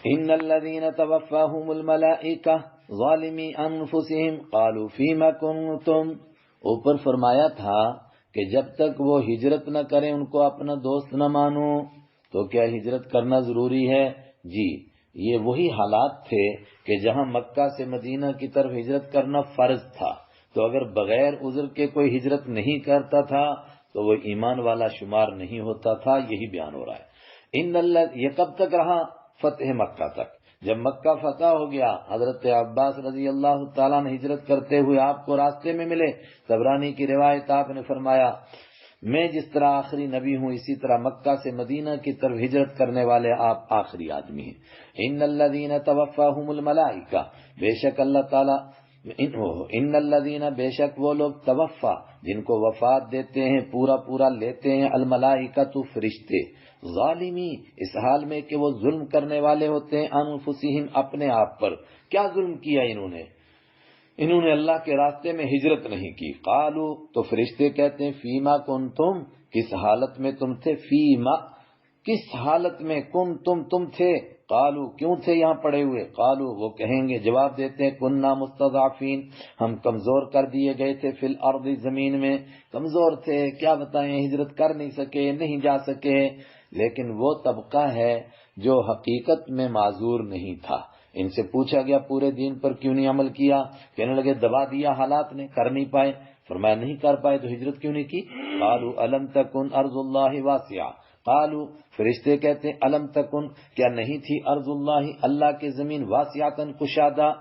ان الذين توفاهم الملائکہ ظالمی انفسهم قالوا فیما کنتم، اوپر فرمایا تھا کہ جب تک وہ ہجرت نہ کریں ان کو اپنا دوست نہ مانو، تو کیا ہجرت کرنا ضروری ہے؟ جی، یہ وہی حالات تھے کہ جہاں مکہ سے مدینہ کی طرف ہجرت کرنا فرض تھا، تو اگر بغیر عذر کے کوئی ہجرت نہیں کرتا تھا تو وہ ایمان والا شمار نہیں ہوتا تھا، یہی بیان ہو رہا ہے۔ یہ کب تک رہا؟ فتح مکہ تک۔ جب مکہ فتح ہو گیا، حضرت عباس رضی اللہ تعالیٰ نے ہجرت کرتے ہوئے آپ کو راستے میں ملے، طبرانی کی روایت، آپ نے فرمایا میں جس طرح آخری نبی ہوں اسی طرح مکہ سے مدینہ کی طرف ہجرت کرنے والے آپ آخری آدمی ہیں۔ ان الذین توفاہم الملائکہ، بے شک اللہ تعالیٰ، ان الذین، بے شک وہ لوگ، توفا، جن کو وفات دیتے ہیں، پورا پورا لیتے ہیں، الملائکۃ، فرشتے، ظالمی، اس حال میں کہ وہ ظلم کرنے والے ہوتے ہیں، انفسہم، اپنے آپ پر۔ کیا ظلم کیا انہوں نے اللہ کے راستے میں ہجرت نہیں کی۔ قالو، تو فرشتے کہتے ہیں، فیما کنتم، کس حالت میں تم تھے؟ فیما، کس حالت میں، کنتم، تم تھے، قالو، کیوں تھے یہاں پڑے ہوئے؟ قالو، وہ کہیں گے، جواب دیتے ہیں، کننا مستضعفین، ہم کمزور کر دیے گئے تھے، فی الارض، زمین میں کمزور تھے، کیا بتائیں، ہجرت کر نہیں سکے، نہیں جا سکے۔ لیکن وہ طبقہ ہے جو حقیقت میں معذور نہیں تھا۔ ان سے پوچھا گیا پورے دین پر کیوں نہیں عمل کیا؟ کہنے لگے دبا دیا حالات نے، کر نہیں پائے۔ فرمایا نہیں کر پائے تو ہجرت کیوں نہیں کی؟ قالوا الم تکن ارض اللہ واسعہ، قالوا، فرشتے کہتے ہیں، الم تکن، کیا نہیں تھی، ارض اللہ، اللہ کی زمین، واسعۃ، کشادہ،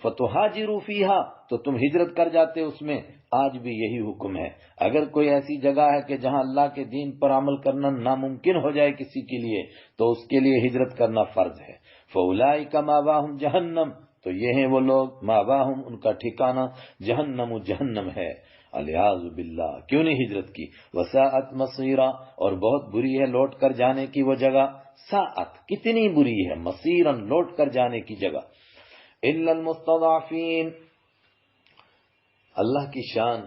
فتہاجروا فیہا، تو تم ہجرت کر جاتے اس میں۔ آج بھی یہی حکم ہے، اگر کوئی ایسی جگہ ہے کہ جہاں اللہ کے دین پر عمل کرنا ناممکن ہو جائے کسی کے لیے، تو اس کے لیے ہجرت کرنا فرض ہے۔ فاولئک مأواہم جہنم، تو یہ ہیں وہ لوگ، مأواہم، ان کا ٹھکانہ، جہنم، جہنم ہے، الیاذ باللہ، کیوں نہیں ہجرت کی؟ وساءت مصیرا، اور بہت بری ہے لوٹ کر جانے کی وہ جگہ، ساعت، کتنی بری ہے، مصیرن، لوٹ کر جانے کی جگہ۔ الا المستضعفین، اللہ کی شان،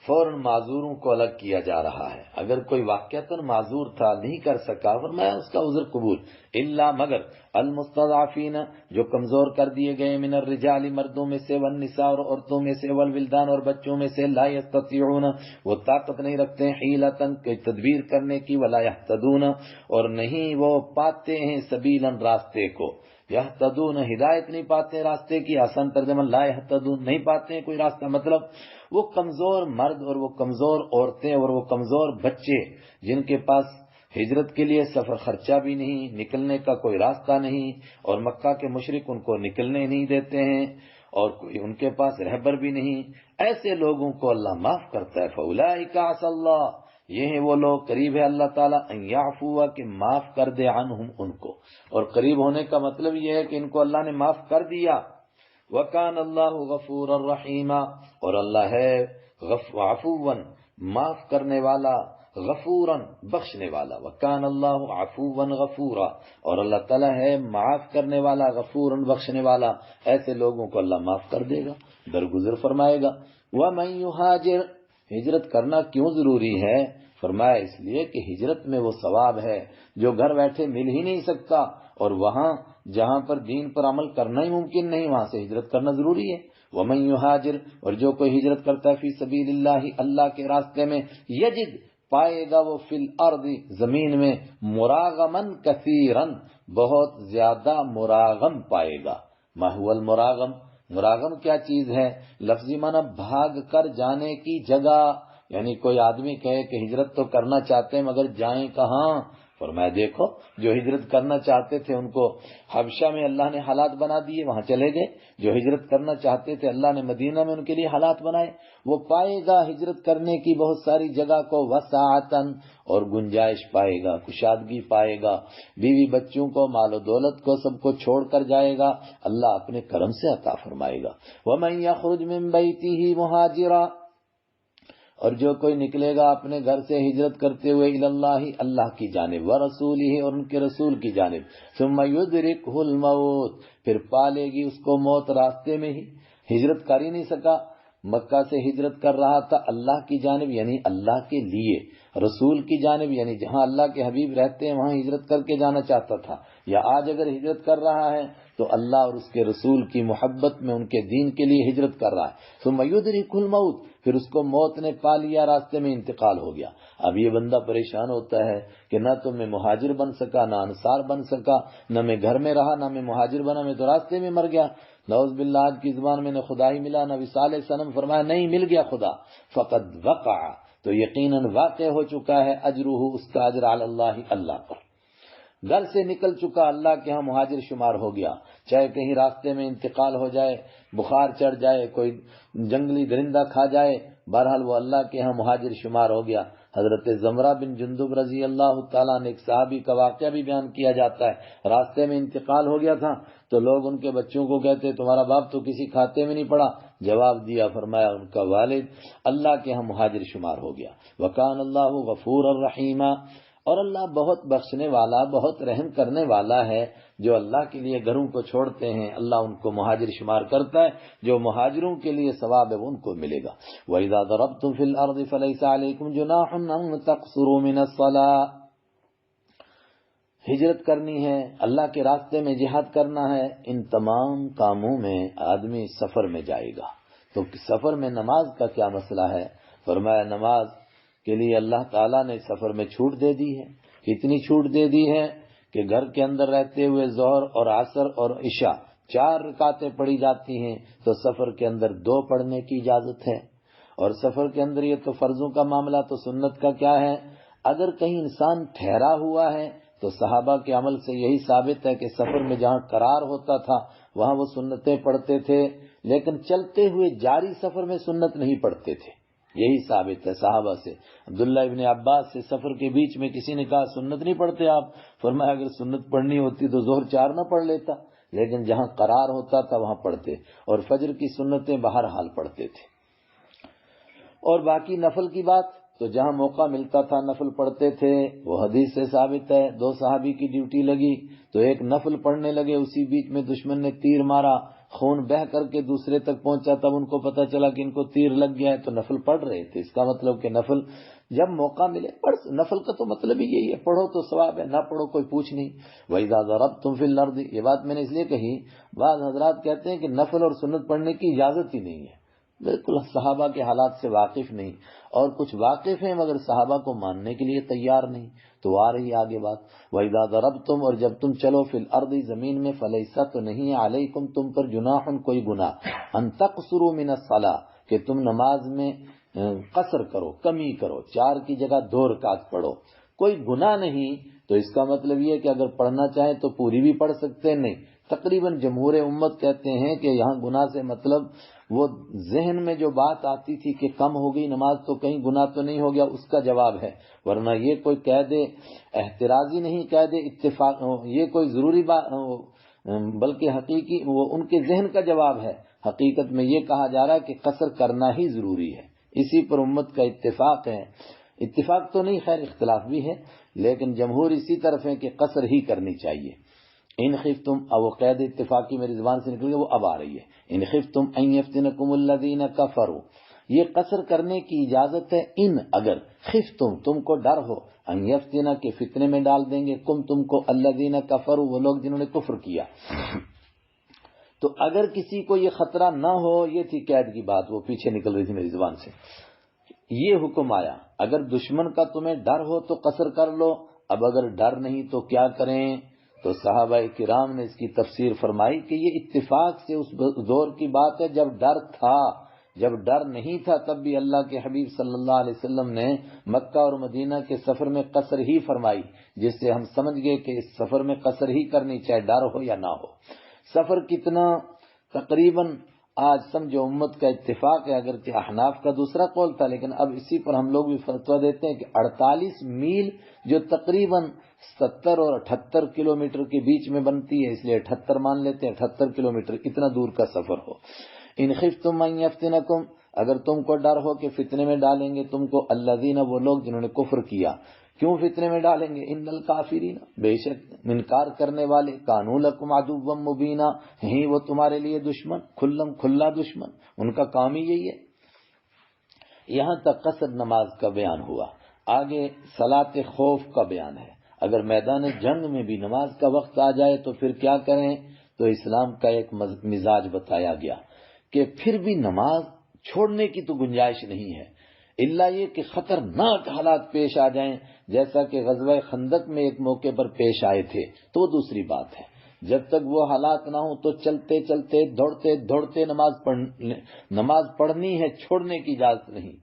فوراً معذوروں کو الگ کیا جا رہا ہے۔ اگر کوئی واقعتاً معذور تھا، نہیں کر سکا، فرمایا اس کا عذر قبول، الا، مگر، المستضعفین، جو کمزور کر دیے گئے، من الرجال، مردوں میں سے، والنساء، اور عورتوں میں سے، والولدان، اور بچوں میں سے، لا یستطیعون، وہ طاقت نہیں رکھتے، حیلتاً، کوئی تدبیر کرنے کی، ولا یہتدون، اور نہیں وہ پاتے ہیں، سبیلاً، راستے کو، یہتدون، ہدایت نہیں پاتے راستے کی، آسان ترجمہ لا یہتدون، نہیں پاتے ہیں کوئی راستہ، مطلب وہ کمزور مرد اور وہ کمزور عورتیں اور وہ کمزور بچے جن کے پاس ہجرت کے لیے سفر خرچہ بھی نہیں، نکلنے کا کوئی راستہ نہیں، اور مکہ کے مشرک ان کو نکلنے نہیں دیتے ہیں، اور کوئی ان کے پاس رہبر بھی نہیں، ایسے لوگوں کو اللہ معاف کرتا ہے۔ فاولئک عسى اللہ، یہ ہیں وہ لوگ، قریب ہے اللہ تعالیٰ، ان یعفو، کہ معاف کر دے، عنہم، ان کو، اور قریب ہونے کا مطلب یہ ہے کہ ان کو اللہ نے معاف کر دیا۔ وَكَانَ اللَّهُ غَفُورًا رَحِيمًا، اور اللہ ہے عفواً، معاف کرنے والا، غفوراً، بخشنے والا۔ وَكَانَ اللَّهُ عَفُوًّا غَفُورًا، اور اللہ تعالیٰ ہے معاف کرنے والا، غفوراً، بخشنے والا، ایسے لوگوں کو اللہ معاف کر دے گا، درگزر فرمائے گا۔ وَمَن يُهَاجِرْ، ہجرت کرنا کیوں ضروری ہے؟ فرمایا اس لیے کہ ہجرت میں وہ ثواب ہے جو گھر بیٹھے مل ہی نہیں سکتا، اور وہاں جہاں پر دین پر عمل کرنا ہی ممکن نہیں، وہاں سے ہجرت کرنا ضروری ہے۔ وَمَن يُهَاجِرْ، اور جو کوئی ہجرت کرتا ہے، فی سبیل اللہ، اللہ کے راستے میں، یجد، پائے گا وہ، فی الارض، زمین میں، مراغمن کثیرن، بہت زیادہ مراغم پائے گا۔ ما هو المراغم، مراغم کیا چیز ہے؟ لفظی معنی بھاگ کر جانے کی جگہ، یعنی کوئی آدمی کہے کہ ہجرت تو کرنا چاہتے ہیں مگر جائیں کہاں؟ فرمایا دیکھو، جو ہجرت کرنا چاہتے تھے ان کو حبشہ میں اللہ نے حالات بنا دیے، وہاں چلے گئے۔ جو ہجرت کرنا چاہتے تھے اللہ نے مدینہ میں ان کے لیے حالات بنائے۔ وہ پائے گا ہجرت کرنے کی بہت ساری جگہ کو، وسعتن، اور گنجائش پائے گا، کشادگی پائے گا، بیوی بچوں کو، مال و دولت کو، سب کو چھوڑ کر جائے گا، اللہ اپنے کرم سے عطا فرمائے گا۔ وَمَن يَخْرُجْ مِن بَيْتِهِ مُهَاجِرًا، اور جو کوئی نکلے گا اپنے گھر سے ہجرت کرتے ہوئے، اللہ، اللہ کی جانب، ورسولہ، اور ان کے رسول کی جانب، ثم یدرکہ الموت، پھر پالے گی اس کو موت راستے میں ہی، ہجرت کر ہی نہیں سکا، مکہ سے ہجرت کر رہا تھا اللہ کی جانب یعنی اللہ کے لیے، رسول کی جانب یعنی جہاں اللہ کے حبیب رہتے ہیں وہاں ہجرت کر کے جانا چاہتا تھا، یا آج اگر ہجرت کر رہا ہے تو اللہ اور اس کے رسول کی محبت میں ان کے دین کے لیے ہجرت کر رہا ہے، ثم یدرکہ الموت، پھر اس کو موت نے پا لیا، راستے میں انتقال ہو گیا۔ اب یہ بندہ پریشان ہوتا ہے کہ نہ تو میں مہاجر بن سکا، نہ انصار بن سکا، نہ میں گھر میں رہا، نہ میں مہاجر بنا، میں تو راستے میں مر گیا۔ نعوذ باللہ آج کی زبان میں نے خدا ہی ملا، نہ وصال صنم، فرمایا نہیں مل گیا خدا، فقد وقع، تو یقیناً واقع ہو چکا ہے، اجرہ، اس کا اجر علی اللہ، اللہ پر، گھر سے نکل چکا، اللہ کے ہاں مہاجر شمار ہو گیا، چاہے کہیں راستے میں انتقال ہو جائے، بخار چڑھ جائے، کوئی جنگلی درندہ کھا جائے، بہرحال وہ اللہ کے ہاں مہاجر شمار ہو گیا۔ حضرت زمرہ بن جندب رضی اللہ تعالیٰ نے ایک صحابی کا واقعہ بھی بیان کیا جاتا ہے، راستے میں انتقال ہو گیا تھا تو لوگ ان کے بچوں کو کہتے تمہارا باپ تو کسی کھاتے میں نہیں پڑا، جواب دیا، فرمایا ان کا والد اللہ کے ہاں مہاجر شمار ہو گیا۔ وکان اللہ غفور الرحیم، اور اللہ بہت بخشنے والا، بہت رحم کرنے والا ہے۔ جو اللہ کے لیے گھروں کو چھوڑتے ہیں اللہ ان کو مہاجر شمار کرتا ہے، جو مہاجروں کے لیے ثواب ہے ان کو ملے گا۔ وَإِذَا ضَرَبْتُمْ فِي الْأَرْضِ فَلَيْسَ عَلَيْكُمْ جُنَاحٌ أَن تَقْصُرُوا مِنَ الصَّلَاةِ، ہجرت کرنی ہے، اللہ کے راستے میں جہاد کرنا ہے، ان تمام کاموں میں آدمی سفر میں جائے گا۔ تو سفر میں نماز کا کیا مسئلہ ہے؟ فرمایا نماز کے لیے اللہ تعالیٰ نے سفر میں چھوٹ دے دی ہے، اتنی چھوٹ دے دی ہے کہ گھر کے اندر رہتے ہوئے ظہر اور عصر اور عشاء 4 رکعتیں پڑھی جاتی ہیں، تو سفر کے اندر 2 پڑھنے کی اجازت ہے۔ اور سفر کے اندر یہ تو فرضوں کا معاملہ، تو سنت کا کیا ہے؟ اگر کہیں انسان ٹھہرا ہوا ہے تو صحابہ کے عمل سے یہی ثابت ہے کہ سفر میں جہاں قرار ہوتا تھا وہاں وہ سنتیں پڑھتے تھے، لیکن چلتے ہوئے جاری سفر میں سنت نہیں پڑھتے تھے، یہی ثابت ہے صحابہ سے۔ عبداللہ ابن عباس سے سفر کے بیچ میں کسی نے کہا سنت نہیں پڑھتے آپ؟ فرمایا اگر سنت پڑھنی ہوتی تو ظہر 4 نہ پڑھ لیتا، لیکن جہاں قرار ہوتا تھا وہاں پڑھتے، اور فجر کی سنتیں بہرحال پڑھتے تھے۔ اور باقی نفل کی بات تو جہاں موقع ملتا تھا نفل پڑھتے تھے، وہ حدیث سے ثابت ہے۔ 2 صحابی کی ڈیوٹی لگی تو ایک نفل پڑھنے لگے، اسی بیچ میں دشمن نے تیر مارا، خون بہ کر کے دوسرے تک پہنچا، تب ان کو پتہ چلا کہ ان کو تیر لگ گیا ہے، تو نفل پڑھ رہے تھے۔ اس کا مطلب کہ نفل جب موقع ملے پڑھ، نفل کا تو مطلب ہی یہی ہے، پڑھو تو ثواب ہے، نہ پڑھو کوئی پوچھ نہیں۔ وَإِذَا ضَرَبْتُمْ فِي الْأَرْضِ، یہ بات میں نے اس لیے کہی، بعض حضرات کہتے ہیں کہ نفل اور سنت پڑھنے کی اجازت ہی نہیں ہے، بالکل صحابہ کے حالات سے واقف نہیں، اور کچھ واقف ہیں مگر صحابہ کو ماننے کے لیے تیار نہیں۔ تو آ رہی آگے بات، وَإِذَا ضَرَبْتُمْ، اور جب تم چلو فی الارض، زمین میں، فلیسا، تو نہیں علیکم، تم پر، جناح، کوئی گناہ، ان تقصروا من الصلاة، کہ تم نماز میں قصر کرو، کمی کرو، 4 کی جگہ 2 رکعت پڑھو، کوئی گناہ نہیں۔ تو اس کا مطلب یہ کہ اگر پڑھنا چاہیں تو پوری بھی پڑھ سکتے ہیں، نہیں، تقریباً جمہور امت کہتے ہیں کہ یہاں گناہ سے مطلب وہ ذہن میں جو بات آتی تھی کہ کم ہو گئی نماز تو کہیں گناہ تو نہیں ہو گیا، اس کا جواب ہے، ورنہ یہ کوئی قید احترازی نہیں، قید اتفاق، یہ کوئی ضروری بات، بلکہ حقیقی وہ ان کے ذہن کا جواب ہے۔ حقیقت میں یہ کہا جا رہا ہے کہ قصر کرنا ہی ضروری ہے، اسی پر امت کا اتفاق ہے، اتفاق تو نہیں، خیر اختلاف بھی ہے، لیکن جمہور اسی طرف ہے کہ قصر ہی کرنی چاہیے۔ ان خفتم، اب وہ قید اتفاقی میری زبان سے نکل گئی، وہ اب آ رہی ہے، ان خفتم ان یفتنکم الذین کفروا، یہ قصر کرنے کی اجازت ہے، ان اگر خفتم، تم کو ڈر ہو، ان یفتنا، کے فتنے میں ڈال دیں گے، تم کو الذین کفروا، وہ لوگ جنہوں نے کفر کیا۔ تو اگر کسی کو یہ خطرہ نہ ہو، یہ تھی قید کی بات، وہ پیچھے نکل رہی تھی میری زبان سے، یہ حکم آیا اگر دشمن کا تمہیں ڈر ہو تو قصر کر لو۔ اب اگر ڈر نہیں تو کیا کریں؟ تو صحابہ کرام نے اس کی تفسیر فرمائی کہ یہ اتفاق سے اس دور کی بات ہے جب ڈر تھا، جب ڈر نہیں تھا تب بھی اللہ کے حبیب صلی اللہ علیہ وسلم نے مکہ اور مدینہ کے سفر میں قصر ہی فرمائی، جس سے ہم سمجھ گئے کہ اس سفر میں قصر ہی کرنی چاہے، ڈر ہو یا نہ ہو۔ سفر کتنا؟ تقریباً آج سمجھو امت کا اتفاق ہے، اگرچہ احناف کا دوسرا قول تھا، لیکن اب اسی پر ہم لوگ بھی فتویٰ دیتے ہیں کہ 48 میل، جو تقریباً 70 اور 78 کلومیٹر کے بیچ میں بنتی ہے، اس لیے 78 مان لیتے ہیں، 78 کلومیٹر، اتنا دور کا سفر ہو۔ ان خفتم ان یفتنکم، اگر تم کو ڈر ہو کہ فتنے میں ڈالیں گے تم کو، الذین، وہ لوگ جنہوں نے کفر کیا۔ کیوں فتنے میں ڈالیں گے؟ ان الکافرین، بے شک انکار کرنے والے، کانوا لکم عدوا مبینا، ہیں وہ تمہارے لیے دشمن، کھلا دشمن، ان کا کام ہی یہی ہے۔ یہاں تک قصر نماز کا بیان ہوا. آگے صلاۃ خوف کا بیان ہے. اگر میدان جنگ میں بھی نماز کا وقت آ جائے تو پھر کیا کریں؟ تو اسلام کا ایک مزاج بتایا گیا کہ پھر بھی نماز چھوڑنے کی تو گنجائش نہیں ہے، الا یہ کہ خطرناک حالات پیش آ جائیں، جیسا کہ غزوہ خندق میں ایک موقع پر پیش آئے تھے، تو وہ دوسری بات ہے. جب تک وہ حالات نہ ہوں تو چلتے چلتے دوڑتے دوڑتے نماز پڑھنی ہے، چھوڑنے کی اجازت نہیں.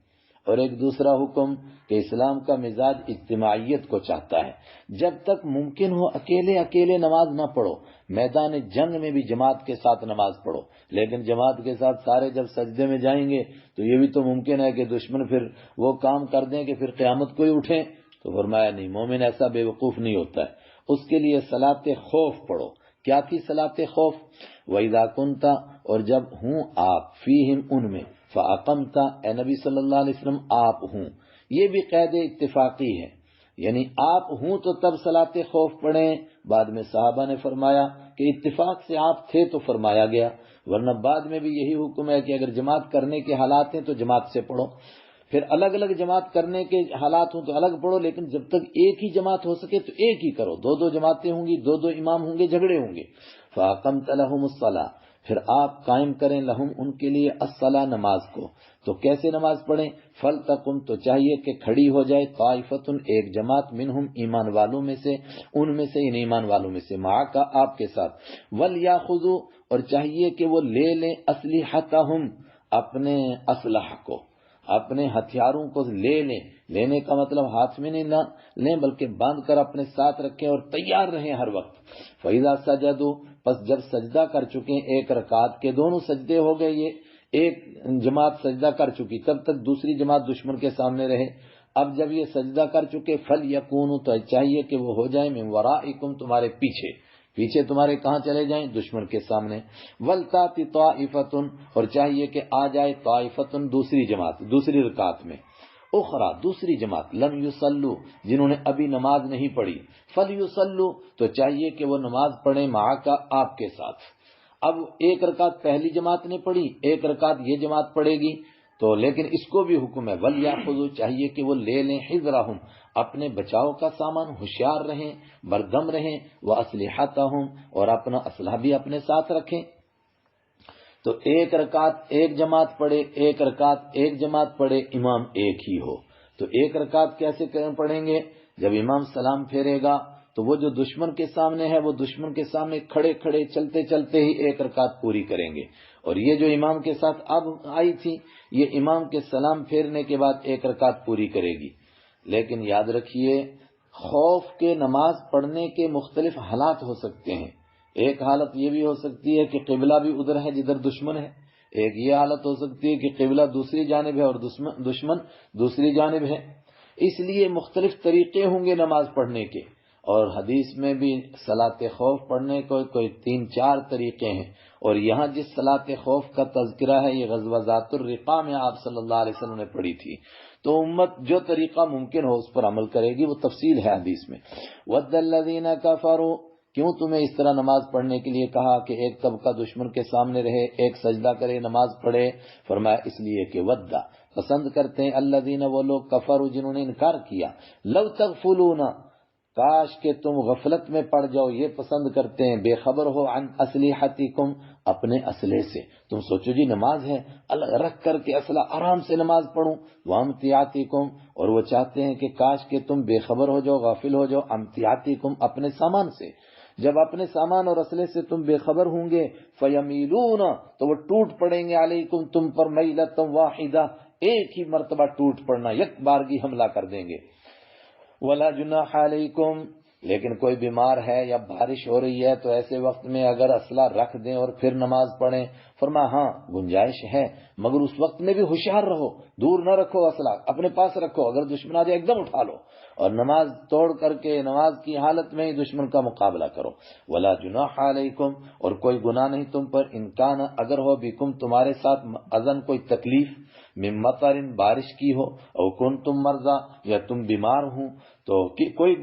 اور ایک دوسرا حکم کہ اسلام کا مزاج اجتماعیت کو چاہتا ہے. جب تک ممکن ہو اکیلے اکیلے نماز نہ پڑھو، میدان جنگ میں بھی جماعت کے ساتھ نماز پڑھو. لیکن جماعت کے ساتھ سارے جب سجدے میں جائیں گے تو یہ بھی تو ممکن ہے کہ دشمن پھر وہ کام کر دیں کہ پھر قیامت کو ہی اٹھیں. تو فرمایا نہیں، مومن ایسا بے وقوف نہیں ہوتا ہے. اس کے لیے صلاۃ خوف پڑھو. کیا تھی صلاۃ خوف؟ وَإِذَا كُنْتَ، اور جب ہوں آپ، فیہم ان میں، فَأَقَمْتَ، اے نبی صلی اللہ علیہ وسلم آپ ہوں. یہ بھی قید اتفاقی ہے، یعنی آپ ہوں تو تب صلاۃ خوف پڑھیں. بعد میں صحابہ نے فرمایا کہ اتفاق سے آپ تھے تو فرمایا گیا، ورنہ بعد میں بھی یہی حکم ہے کہ اگر جماعت کرنے کے حالات ہیں تو جماعت سے پڑھو. پھر الگ الگ جماعت کرنے کے حالات ہوں تو الگ پڑھو، لیکن جب تک ایک ہی جماعت ہو سکے تو ایک ہی کرو. دو دو جماعتیں ہوں گی، دو دو امام ہوں گے، جھگڑے ہوں گے. فَأَقَمْتَ لَهُمُ الصَّلَاةَ، پھر آپ قائم کریں لہم ان کے لیے الصلاۃ نماز کو. تو کیسے نماز پڑھیں؟ فَلْتَقُمْ، تو چاہیے کہ کھڑی ہو جائے، طائفتٌ، ایک جماعت، منہم، ایمان والوں میں سے، ان میں سے، ان ایمان والوں میں سے، معاک، آپ کے ساتھ، وَلْيَأْخُذُوا، اور چاہیے کہ وہ لے لیں، أَسْلِحَتَهُمْ، اپنے اسلحہ کو، اپنے ہتھیاروں کو لے لیں. لینے کا مطلب ہاتھ میں نہیں لیں بلکہ باندھ کر اپنے ساتھ رکھیں اور تیار رہیں ہر وقت. فَإِذَا سَجَدُوا، پس جب سجدہ کر چکے، ایک رکعت کے دونوں سجدے ہو گئے، یہ ایک جماعت سجدہ کر چکی، تب تک دوسری جماعت دشمن کے سامنے رہے. اب جب یہ سجدہ کر چکے، فَلْيَكُونُوا، تو چاہیے کہ وہ ہو جائیں، مِن وَرَائِكُمْ، تمہارے پیچھے. پیچھے تمہارے کہاں چلے جائیں؟ دشمن کے سامنے. وَلْتَأْتِ طَائِفَةٌ، اور چاہیے کہ آ جائے طائفتن، دوسری جماعت، دوسری رکعت میں، اخرى، دوسری جماعت، لم یصلوا، جنہوں نے ابھی نماز نہیں پڑھی، فلیصلوا، تو چاہیے کہ وہ نماز پڑھیں، معاک، آپ کے ساتھ. اب ایک رکعت پہلی جماعت نے پڑھی، ایک رکعت یہ جماعت پڑھے گی، تو لیکن اس کو بھی حکم ہے، ولیأخذوا، چاہیے کہ وہ لے لیں، حذرہم، اپنے بچاؤ کا سامان، ہوشیار رہیں، بردم رہیں، واسلحتہم، اور اپنا اسلحہ بھی اپنے ساتھ رکھیں. تو ایک رکعت ایک جماعت پڑھے، ایک رکعت ایک جماعت پڑھے، امام ایک ہی ہو. تو ایک رکعت کیسے پڑھیں گے؟ جب امام سلام پھیرے گا تو وہ جو دشمن کے سامنے ہے، وہ دشمن کے سامنے کھڑے کھڑے چلتے چلتے ہی ایک رکعت پوری کریں گے. اور یہ جو امام کے ساتھ اب آئی تھی، یہ امام کے سلام پھیرنے کے بعد ایک رکعت پوری کرے گی. لیکن یاد رکھیے، خوف کے نماز پڑھنے کے مختلف حالات ہو سکتے ہیں. ایک حالت یہ بھی ہو سکتی ہے کہ قبلہ بھی ادھر ہے جدھر دشمن ہے. ایک یہ حالت ہو سکتی ہے کہ قبلہ دوسری جانب ہے اور دشمن دوسری جانب ہے. اس لیے مختلف طریقے ہوں گے نماز پڑھنے کے. اور حدیث میں بھی صلاۃ خوف پڑھنے کو کوئی 3-4 طریقے ہیں. اور یہاں جس صلاۃ خوف کا تذکرہ ہے، یہ غزوہ ذات الرقاع میں آپ صلی اللہ علیہ وسلم نے پڑھی تھی. تو امت جو طریقہ ممکن ہو اس پر عمل کرے گی، وہ تفصیل ہے حدیث میں. وَدَّ الَّذِينَ كَفَرُوا، کیوں تمہیں اس طرح نماز پڑھنے کے لیے کہا کہ ایک طبقہ دشمن کے سامنے رہے، ایک سجدہ کرے، نماز پڑھے؟ فرمایا اس لیے کہ ودّا، پسند کرتے ہیں، الذین، وہ لوگ، کفروا، جنہوں نے انکار کیا، لو تغفلون، کاش کہ تم غفلت میں پڑ جاؤ، یہ پسند کرتے ہیں، بے خبر ہو، عن اسلحتکم، اپنے اسلحے سے. تم سوچو جی نماز ہے، رکھ کر کے اسلحہ آرام سے نماز پڑھوں. وامتیاتکم، اور وہ چاہتے ہیں کہ کاش کہ تم بے خبر ہو جاؤ، غافل ہو جاؤ، امتیاتکم، اپنے سامان سے. جب اپنے سامان اور اسلحے سے تم بے خبر ہوں گے، فیمیلون، تو وہ ٹوٹ پڑیں گے، علیکم، تم پر، میلۃ واحدہ، ایک ہی مرتبہ ٹوٹ پڑنا، یک بارگی حملہ کر دیں گے. ولا جناح علیکم، لیکن کوئی بیمار ہے یا بارش ہو رہی ہے تو ایسے وقت میں اگر اسلحہ رکھ دیں اور پھر نماز پڑھیں. فرمایا ہاں گنجائش ہے، مگر اس وقت میں بھی ہوشیار رہو، دور نہ رکھو اسلحہ، اپنے پاس رکھو، اگر دشمن آ جائے ایک دم اٹھا لو. اور نماز توڑ کر کے نماز کی حالت میں ہی دشمن کا مقابلہ کرو۔ ولا جناح علیکم، اور کوئی گناہ نہیں تم پر، انکان اگر ہو بکم تمہارے ساتھ اذن کوئی تکلیف، من مطر بارش کی ہو، او کنتم مرضی یا تم بیمار ہوں، تو کوئی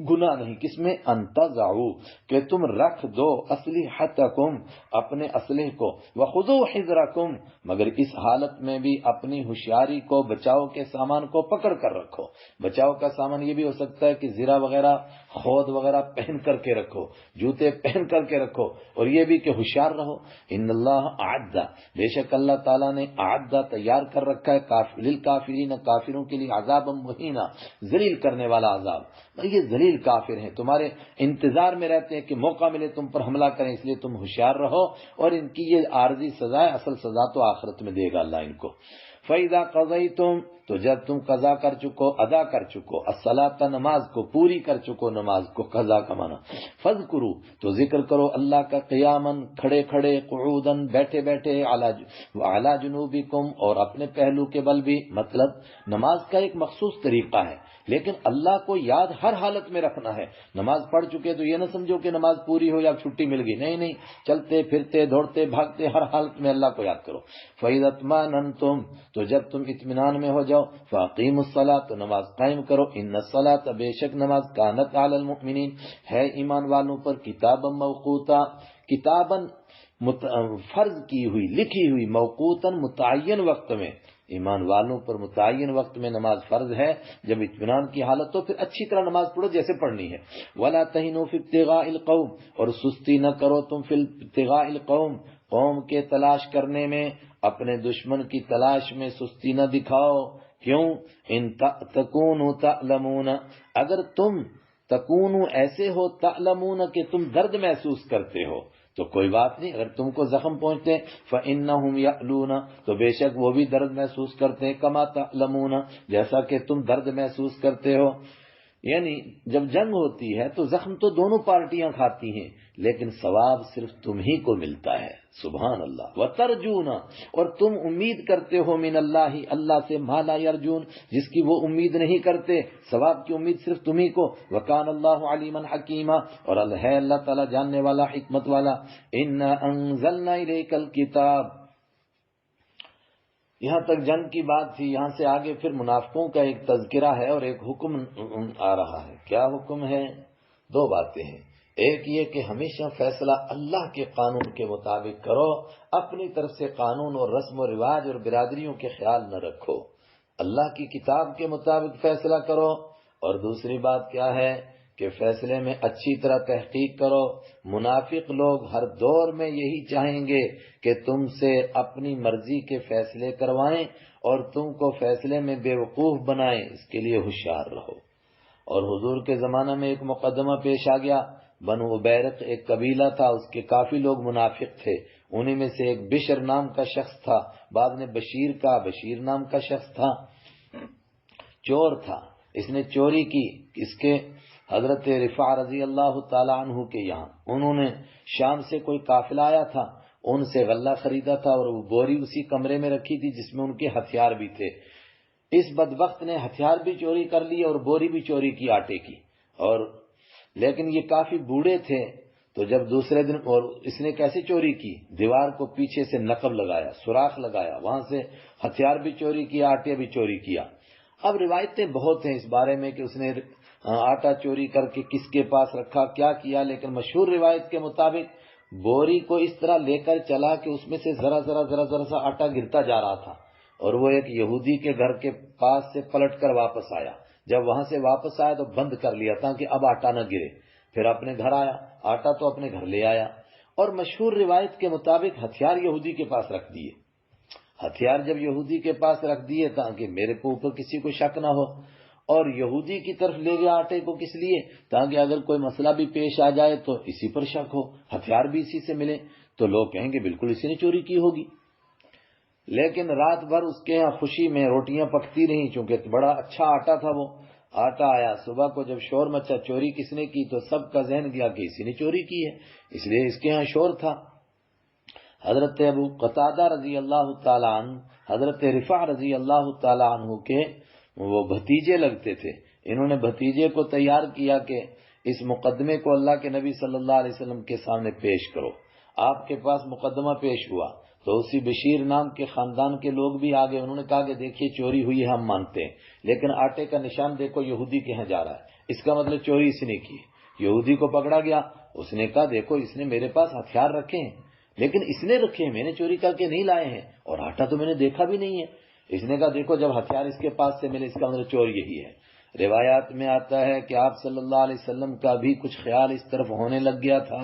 گناہ نہیں کس میں، ان تضعوا کہ تم رکھ دو اسلحتکم اپنے اسلحے کو، وخذوا حذرکم مگر اس حالت میں بھی اپنی ہوشیاری کو، بچاؤ کے سامان کو پکڑ کر رکھو۔ بچاؤ کا سامان یہ بھی ہو سکتا ہے کہ زرہ وغیرہ، خود وغیرہ پہن کر کے رکھو، جوتے پہن کر کے رکھو، اور یہ بھی کہ ہوشیار رہو۔ ان اللہ اعد، بے شک اللہ تعالیٰ نے اعد تیار کر رکھا ہے للکافرین کافروں کے لیے عذاب مہینہ ذلیل کرنے والا عذاب۔ یہ ذلیل کافر ہیں، تمہارے انتظار میں رہتے ہیں کہ موقع ملے تم پر حملہ کریں، اس لیے تم ہوشیار رہو، اور ان کی یہ عارضی سزا ہے، اصل سزا تو آخرت میں دے گا اللہ ان کو۔ فَإِذَا قَضَيْتُمْ تو جب تم قضا کر چکو، ادا کر چکو، الصلاۃ نماز کو پوری کر چکو، نماز کو قضا کا معنی، فذکروا تو ذکر کرو اللہ کا قیاماً کھڑے کھڑے، قعوداً بیٹھے بیٹھے، علی جنوبکم اور اپنے پہلو کے بل بھی۔ مطلب نماز کا ایک مخصوص طریقہ ہے، لیکن اللہ کو یاد ہر حالت میں رکھنا ہے۔ نماز پڑھ چکے تو یہ نہ سمجھو کہ نماز پوری ہو یا چھٹی مل گئی، نہیں نہیں، چلتے پھرتے دوڑتے بھاگتے ہر حالت میں اللہ کو یاد کرو۔ فَإِذَا اطْمَأْنَنْتُمْ تو جب تم اطمینان میں ہو جاؤ، فَأَقِیمُوا الصَّلَاةَ تو نماز قائم کرو، إِنَّ الصَّلَاةَ بے شک نماز کانت علی المؤمنین ہے ایمان والوں پر، کتابا موقوتا کتابا فرض کی ہوئی، لکھی ہوئی، موقوتا متعین وقت میں، ایمان والوں پر متعین وقت میں نماز فرض ہے۔ جب اطمینان کی حالت ہو پھر اچھی طرح نماز پڑھو جیسے پڑھنی ہے۔ وَلَا تَهِنُوا فِي ابْتِغَاءِ الْقَوْمِ اور سستی نہ کرو تم فی ابتغاء القوم قوم کے تلاش کرنے میں، اپنے دشمن کی تلاش میں سستی نہ دکھاؤ۔ کیوں؟ ان تکونوا تعلمون اگر تم تکونوا ایسے ہو، تعلمون کہ تم درد محسوس کرتے ہو تو کوئی بات نہیں، اگر تم کو زخم پہنچتے فَإِنَّهُمْ يَأْلُونَ تو بے شک وہ بھی درد محسوس کرتے ہیں، کما تعلمون جیسا کہ تم درد محسوس کرتے ہو۔ یعنی جب جنگ ہوتی ہے تو زخم تو دونوں پارٹیاں کھاتی ہیں، لیکن ثواب صرف تم ہی کو ملتا ہے، سبحان اللہ۔ وَتَرْجُونَ اور تم امید کرتے ہو، من اللہ اللہ سے، ما لا یرجون جس کی وہ امید نہیں کرتے، ثواب کی امید صرف تم ہی کو۔ وَكَانَ اللَّهُ عَلِيمًا حَكِيمًا اور ہے اللہ تعالیٰ جاننے والا، حکمت والا۔ إِنَّا أَنزَلْنَا إِلَيْكَ الْكِتَابَ یہاں تک جنگ کی بات تھی، یہاں سے آگے پھر منافقوں کا ایک تذکرہ ہے اور ایک حکم آ رہا ہے۔ کیا حکم ہے؟ دو باتیں ہیں، ایک یہ کہ ہمیشہ فیصلہ اللہ کے قانون کے مطابق کرو، اپنی طرف سے قانون اور رسم و رواج اور برادریوں کے خیال نہ رکھو، اللہ کی کتاب کے مطابق فیصلہ کرو۔ اور دوسری بات کیا ہے کہ فیصلے میں اچھی طرح تحقیق کرو۔ منافق لوگ ہر دور میں یہی چاہیں گے کہ تم سے اپنی مرضی کے فیصلے کروائیں اور تم کو فیصلے میں بے وقوف بنائیں، اس کے لیے ہوشیار رہو۔ اور حضور کے زمانہ میں ایک مقدمہ پیش آ گیا، بنو عبیرق ایک قبیلہ تھا، اس کے کافی لوگ منافق تھے، انہی میں سے ایک بشر نام کا شخص تھا، بعد نے بشیر کا، بشیر نام کا شخص تھا، چور تھا، اس نے چوری کی، اس کے حضرت رفاع رضی اللہ تعالی عنہ کے یہاں، انہوں نے شام سے کوئی قافلہ آیا تھا، ان سے غلہ خریدا تھا اور وہ بوری اسی کمرے میں رکھی تھی جس میں ان کے ہتھیار بھی تھے۔ اس بدبخت نے ہتھیار بھی چوری کر لی اور بوری بھی چوری کی آٹے کی، اور لیکن یہ کافی بوڑھے تھے، تو جب دوسرے دن، اور اس نے کیسے چوری کی، دیوار کو پیچھے سے نقب لگایا، سوراخ لگایا، وہاں سے ہتھیار بھی چوری کیا، آٹے بھی چوری کیا۔ اب روایتیں بہت ہیں اس بارے میں کہ اس نے آٹا چوری کر کے کس کے پاس رکھا، کیا کیا، لیکن مشہور روایت کے مطابق بوری کو اس طرح لے کر چلا کہ اس میں سے ذرا ذرا سا آٹا گرتا جا رہا تھا، اور وہ ایک یہودی کے گھر کے پاس سے پلٹ کر واپس آیا، جب وہاں سے واپس آیا تو بند کر لیا تاکہ اب آٹا نہ گرے، پھر اپنے گھر آیا، آٹا تو اپنے گھر لے آیا، اور مشہور روایت کے مطابق ہتھیار یہودی کے پاس رکھ دیے۔ ہتھیار جب یہودی کے پاس رکھ دیے تاکہ میرے کو اوپر کسی کو شک نہ ہو، اور یہودی کی طرف لے گیا آٹے کو کس لیے، تاکہ اگر کوئی مسئلہ بھی پیش آ جائے تو اسی پر شک ہو، ہتھیار بھی اسی سے ملے تو لوگ کہیں گے بالکل اسی نے چوری کی ہوگی۔ لیکن رات بھر اس کے ہاں خوشی میں روٹیاں پکتی رہیں، چونکہ بڑا اچھا آٹا تھا، وہ آٹا آیا، صبح کو جب شور مچا چوری کس نے کی تو سب کا ذہن گیا کہ اسی نے چوری کی ہے، اس لیے اس کے ہاں شور تھا۔ حضرت ابو قتادہ رضی اللہ تعالیٰ عنہ، حضرت رفاع رضی اللہ تعالیٰ عنہ کے وہ بھتیجے لگتے تھے، انہوں نے بھتیجے کو تیار کیا کہ اس مقدمے کو اللہ کے نبی صلی اللہ علیہ وسلم کے سامنے پیش کرو. آپ کے پاس مقدمہ پیش ہوا تو اسی بشیر نام کے خاندان کے لوگ بھی آگے. انہوں نے کہا کہ دیکھیے چوری ہوئی ہے ہم مانتے ہیں، لیکن آٹے کا نشان دیکھو یہودی کے ہاں جا رہا ہے، اس کا مطلب چوری اس نے کی. یہودی کو پکڑا گیا، اس نے کہا دیکھو اس نے میرے پاس ہتھیار رکھے ہیں لیکن اس نے رکھے ہیں، میں نے چوری کر کے نہیں لائے ہیں، اور آٹا تو میں نے دیکھا بھی نہیں ہے. اس نے کہا دیکھو جب ہتھیار اس کے پاس سے ملے اس کا مطلب چور یہی ہے. روایات میں آتا ہے کہ آپ صلی اللہ علیہ وسلم کا بھی کچھ خیال اس طرف ہونے لگ گیا تھا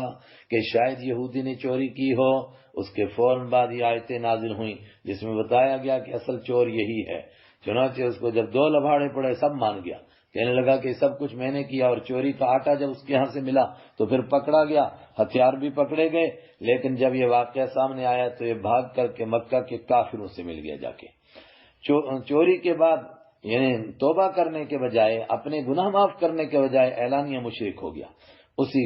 کہ شاید یہودی نے چوری کی ہو. اس کے فوراً بعد یہ آیتیں نازل ہوئیں جس میں بتایا گیا کہ اصل چور یہی ہے. چنانچہ اس کو جب 2 لبھاڑے پڑے سب مان گیا، کہنے لگا کہ سب کچھ میں نے کیا، اور چوری کا آٹا جب اس کے ہاں سے ملا تو پھر پکڑا گیا، ہتھیار بھی پکڑے گئے. لیکن جب یہ واقعہ سامنے آیا تو یہ بھاگ کر کے مکہ کے کافروں سے مل گیا جا کے. چوری کے بعد یعنی توبہ کرنے کے بجائے، اپنے گناہ معاف کرنے کے بجائے اعلانیہ مشرک ہو گیا. اسی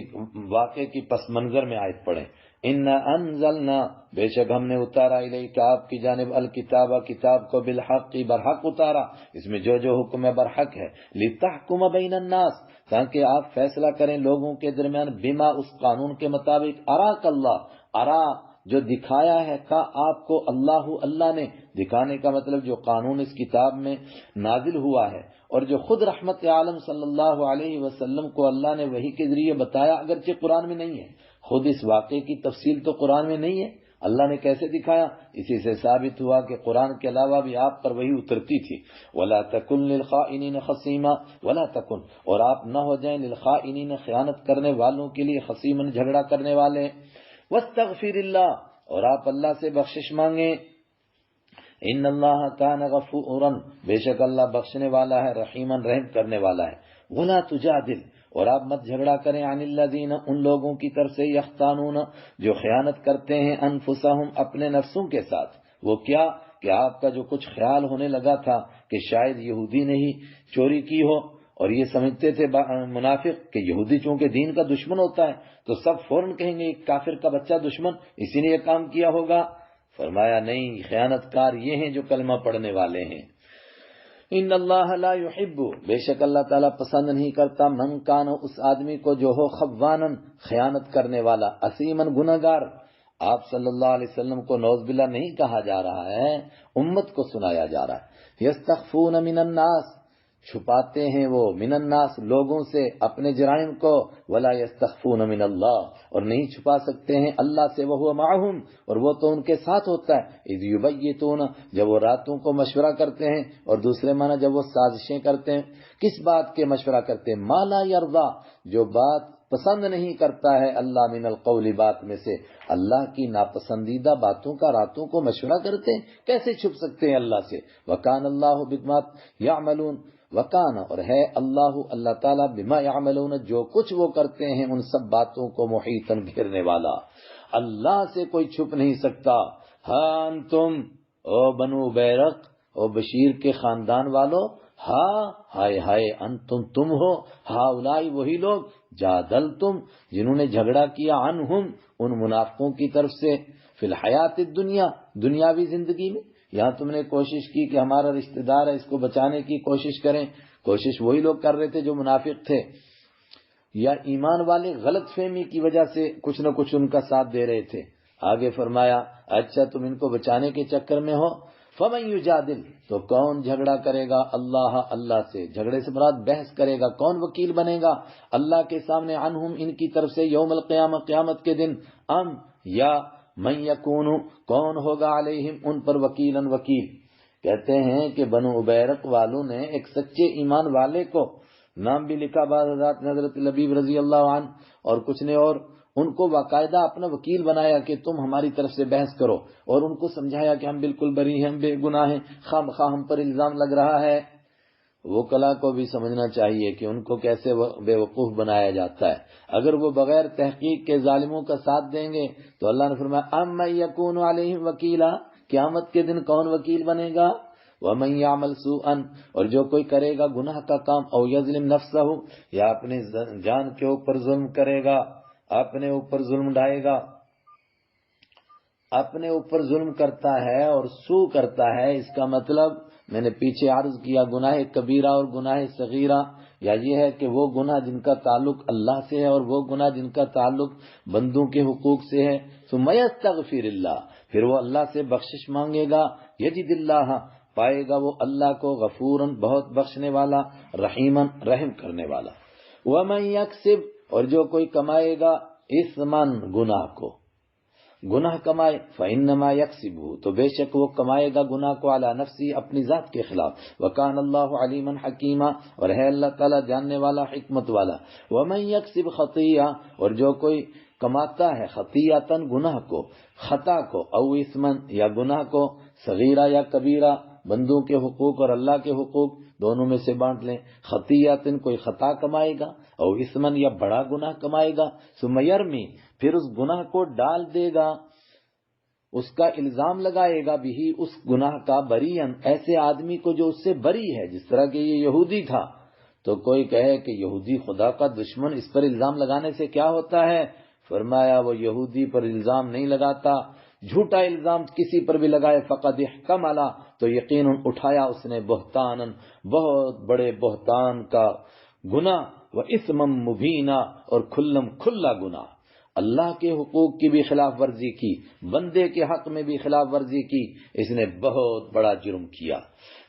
واقعے کی پس منظر میں آیت پڑھیں، اِنَّا أَنزَلْنَا، بے شک ہم نے اتارا الیک آپ کی جانب الکتاب، کتاب کو بالحق، برحق اتارا، اس میں جو جو حکم ہے برحق ہے. لِتَحْكُمَ بَيْنَ النَّاسِ، تاکہ آپ فیصلہ کریں لوگوں کے درمیان، بما اس قانون کے مطابق، اراک اللہ، ارا جو دکھایا ہے کا آپ کو اللہ نے. دکھانے کا مطلب جو قانون اس کتاب میں نازل ہوا ہے اور جو خود رحمت عالم صلی اللہ علیہ وسلم کو اللہ نے وحی کے ذریعے بتایا، اگرچہ قرآن میں نہیں ہے، خود اس واقعے کی تفصیل تو قرآن میں نہیں ہے، اللہ نے کیسے دکھایا؟ اسی سے ثابت ہوا کہ قرآن کے علاوہ بھی آپ پر وہی اترتی تھی. وَلَا تَكُنْ لِلْخَائِنِينَ خَصِيمًا، وَلَا تَكُنْ، اور آپ نہ ہو جائیں لِلْخَائِنِينَ خیانت کرنے والوں کے لیے، خصیمًا جھگڑا کرنے والے. وَاسْتَغْفِرِ اللَّهِ، اور آپ اللہ سے بخشش مانگیں. ان اللہ کان غفورا، بے شک اللہ بخشنے والا ہے، رحیماً رحم کرنے والا ہے. ولا تجادل، اور آپ مت جھگڑا کریں، عن الذین، ان لوگوں کی طرف سے، یختانون، جو خیانت کرتے ہیں، انفسہم، اپنے نفسوں کے ساتھ. وہ کیا کہ آپ کا جو کچھ خیال ہونے لگا تھا کہ شاید یہودی نے ہی چوری کی ہو، اور یہ سمجھتے تھے منافق کہ یہودی چونکہ دین کا دشمن ہوتا ہے تو سب فوراً کہیں گے کافر کا بچہ دشمن، اسی نے یہ کام کیا ہوگا. فرمایا نہیں، خیانت کار یہ ہیں جو کلمہ پڑھنے والے ہیں. ان اللہ لا يحب، بے شک اللہ تعالیٰ پسند نہیں کرتا، من کان، اس آدمی کو جو ہو، خوانن، خیانت کرنے والا، اسیمن، گنہگار. آپ صلی اللہ علیہ وسلم کو نعوذ باللہ نہیں کہا جا رہا ہے، امت کو سنایا جا رہا ہے. یستخفون من الناس، چھپاتے ہیں وہ، من الناس، لوگوں سے، اپنے جرائم کو. ولا یستخفون من اللہ، اور نہیں چھپا سکتے ہیں اللہ سے. وہو معہم، اور وہ تو ان کے ساتھ ہوتا ہے. اذ یبیتون، جب وہ راتوں کو مشورہ کرتے ہیں، اور دوسرے معنی جب وہ سازشیں کرتے ہیں. کس بات کے مشورہ کرتے ہیں؟ ما لا یرضا، جو بات پسند نہیں کرتا ہے اللہ، من القول، بات میں سے، اللہ کی ناپسندیدہ باتوں کا راتوں کو مشورہ کرتے ہیں. کیسے چھپ سکتے ہیں اللہ سے؟ وکان اللہ بما یعملون، وکان، اور ہے اللہ تعالیٰ، بما یعملون، جو کچھ وہ کرتے ہیں ان سب باتوں کو، محیطاً، گھیرنے والا. اللہ سے کوئی چھپ نہیں سکتا. ہاں انتم، او بنو بیرق، او بشیر کے خاندان والو، ہاں، ہائے ہائے، انتم، تم ہو، ہاں اولائی، وہی لوگ، جادلتم، جنہوں نے جھگڑا کیا، عنہم، ان منافقوں کی طرف سے، فی الحیات الدنیا، دنیاوی زندگی میں. یہاں تم نے کوشش کی کہ ہمارا رشتہ دار ہے، اس کو بچانے کی کوشش کریں. کوشش وہی لوگ کر رہے تھے جو منافق تھے، یا ایمان والے غلط فہمی کی وجہ سے کچھ نہ کچھ ان کا ساتھ دے رہے تھے. آگے فرمایا اچھا تم ان کو بچانے کے چکر میں ہو. فمن یجادل، تو کون جھگڑا کرے گا، اللہ سے. جھگڑے سے مراد بحث کرے گا، کون وکیل بنے گا اللہ کے سامنے، عنہم، ان کی طرف سے، یوم القیامہ، قیامت کے دن. ام، یا من یکون، کون ہوگا، علیہم، ان پر، وکیلاً، وکیل. کہتے ہیں کہ بنو عبیرق والوں نے ایک سچے ایمان والے کو نام بھی لکھا، بعض حضرات نے حضرت لبیب رضی اللہ عنہ اور کچھ نے، اور ان کو باقاعدہ اپنا وکیل بنایا کہ تم ہماری طرف سے بحث کرو، اور ان کو سمجھایا کہ ہم بالکل بری ہیں، ہم بے گناہ ہیں، خام خواہ ہم پر الزام لگ رہا ہے. وکلا کو بھی سمجھنا چاہیے کہ ان کو کیسے بے وقوف بنایا جاتا ہے. اگر وہ بغیر تحقیق کے ظالموں کا ساتھ دیں گے تو اللہ نے فرمایا ام من یکون علیہم وکیلا، قیامت کے دن کون وکیل بنے گا. وَمَن يَعْمَلْ سُوءًا، اور جو کوئی کرے گا گناہ کا کام، او یظلم نفسہ، یا اپنے جان کے اوپر ظلم کرے گا، اپنے اوپر ظلم ڈھائے گا. اپنے اوپر ظلم کرتا ہے اور سو کرتا ہے، اس کا مطلب میں نے پیچھے عرض کیا، گناہ کبیرہ اور گناہ صغیرہ یا یہ ہے کہ وہ گناہ جن کا تعلق اللہ سے ہے اور وہ گناہ جن کا تعلق بندوں کے حقوق سے ہے، ثم یستغفر اللہ، پھر وہ اللہ سے بخشش مانگے گا، یجد اللہ، پائے گا وہ اللہ کو، غفوراً بہت بخشنے والا، رحیماً رحم کرنے والا۔ ومن یکسب، اور جو کوئی کمائے گا، اثمن گناہ کو، گناہ کمائے، فإنما یکسبہ، تو بے شک وہ کمائے گا گناہ کو، علی نفسی، اپنی ذات کے خلاف، وکان اللہ علیما حکیما، اور ہے اللہ تعالیٰ جاننے والا، حکمت والا۔ ومن یکسب خطیہ، اور جو کوئی کماتا ہے، خطیئتن گناہ کو، خطا کو، او اثمن یا گناہ کو، صغیرہ یا کبیرہ، بندوں کے حقوق اور اللہ کے حقوق دونوں میں سے بانٹ لیں، خطیئتن کوئی خطا کمائے گا، او اثمن یا بڑا گناہ کمائے گا، ثم یرمی، پھر اس گناہ کو ڈال دے گا، اس کا الزام لگائے گا، بھی اس گناہ کا، بریئن، ایسے آدمی کو جو اس سے بری ہے، جس طرح کہ یہ یہودی تھا۔ تو کوئی کہے کہ یہودی خدا کا دشمن، اس پر الزام لگانے سے کیا ہوتا ہے؟ فرمایا وہ یہودی پر الزام نہیں لگاتا، جھوٹا الزام کسی پر بھی لگائے، فقد احتمل، تو یقیناً اٹھایا اس نے، بہتانن، بہت بڑے بہتان کا گناہ، و اثمم مبینہ، اور کھلم کھلا گناہ، اللہ کے حقوق کی بھی خلاف ورزی کی، بندے کے حق میں بھی خلاف ورزی کی، اس نے بہت بڑا جرم کیا۔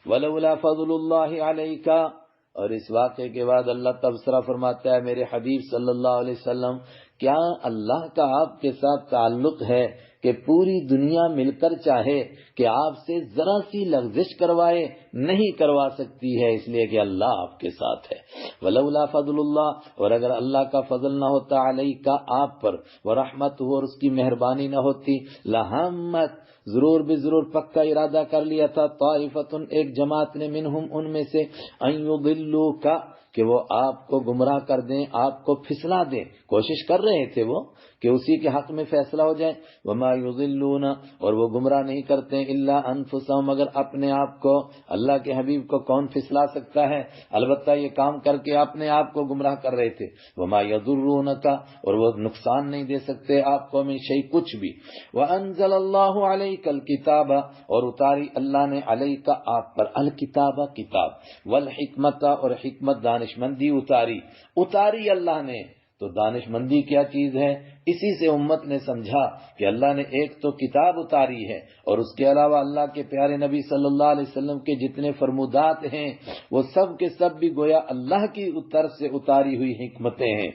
ولولا فضل اللہ علیک، اور اس واقعے کے بعد اللہ تبصرہ فرماتا ہے میرے حبیب صلی اللہ علیہ وسلم، کیا اللہ کا آپ کے ساتھ تعلق ہے کہ پوری دنیا مل کر چاہے کہ آپ سے ذرا سی لغزش کروائے، نہیں کروا سکتی ہے، اس لیے کہ اللہ آپ کے ساتھ ہے۔ ولولا فضل اللہ، اور اگر اللہ کا فضل نہ ہوتا علیکا آپ پر، ورحمت ہو، اور اس کی مہربانی نہ ہوتی، لہمت، ضرور بھی ضرور پکا ارادہ کر لیا تھا، طائفتن، ایک جماعت نے، منہم، ان میں سے، ان یضلوک، کہ وہ آپ کو گمراہ کر دیں، آپ کو پھسلا دیں، کوشش کر رہے تھے وہ کہ اسی کے حق میں فیصلہ ہو جائے۔ وما یضلون، اور وہ گمراہ نہیں کرتے، الا انفسهم، مگر اپنے آپ کو۔ اللہ کے حبیب کو کون پھسلا سکتا ہے؟ البتہ یہ کام کر کے اپنے آپ کو گمراہ کر رہے تھے۔ وما یضرونک، اور وہ نقصان نہیں دے سکتے آپ کو من شیء، کچھ بھی۔ وانزل اللہ علیک الکتاب، اور اتاری اللہ نے علیک آپ پر، الکتاب کتاب، والحکمت، اور حکمت دانشمندی اتاری اللہ نے۔ تو دانشمندی کیا چیز ہے؟ اسی سے امت نے سمجھا کہ اللہ نے ایک تو کتاب اتاری ہے، اور اس کے علاوہ اللہ کے پیارے نبی صلی اللہ علیہ وسلم کے جتنے فرمودات ہیں وہ سب کے سب بھی گویا اللہ کی طرف سے اتاری ہوئی حکمتیں ہیں۔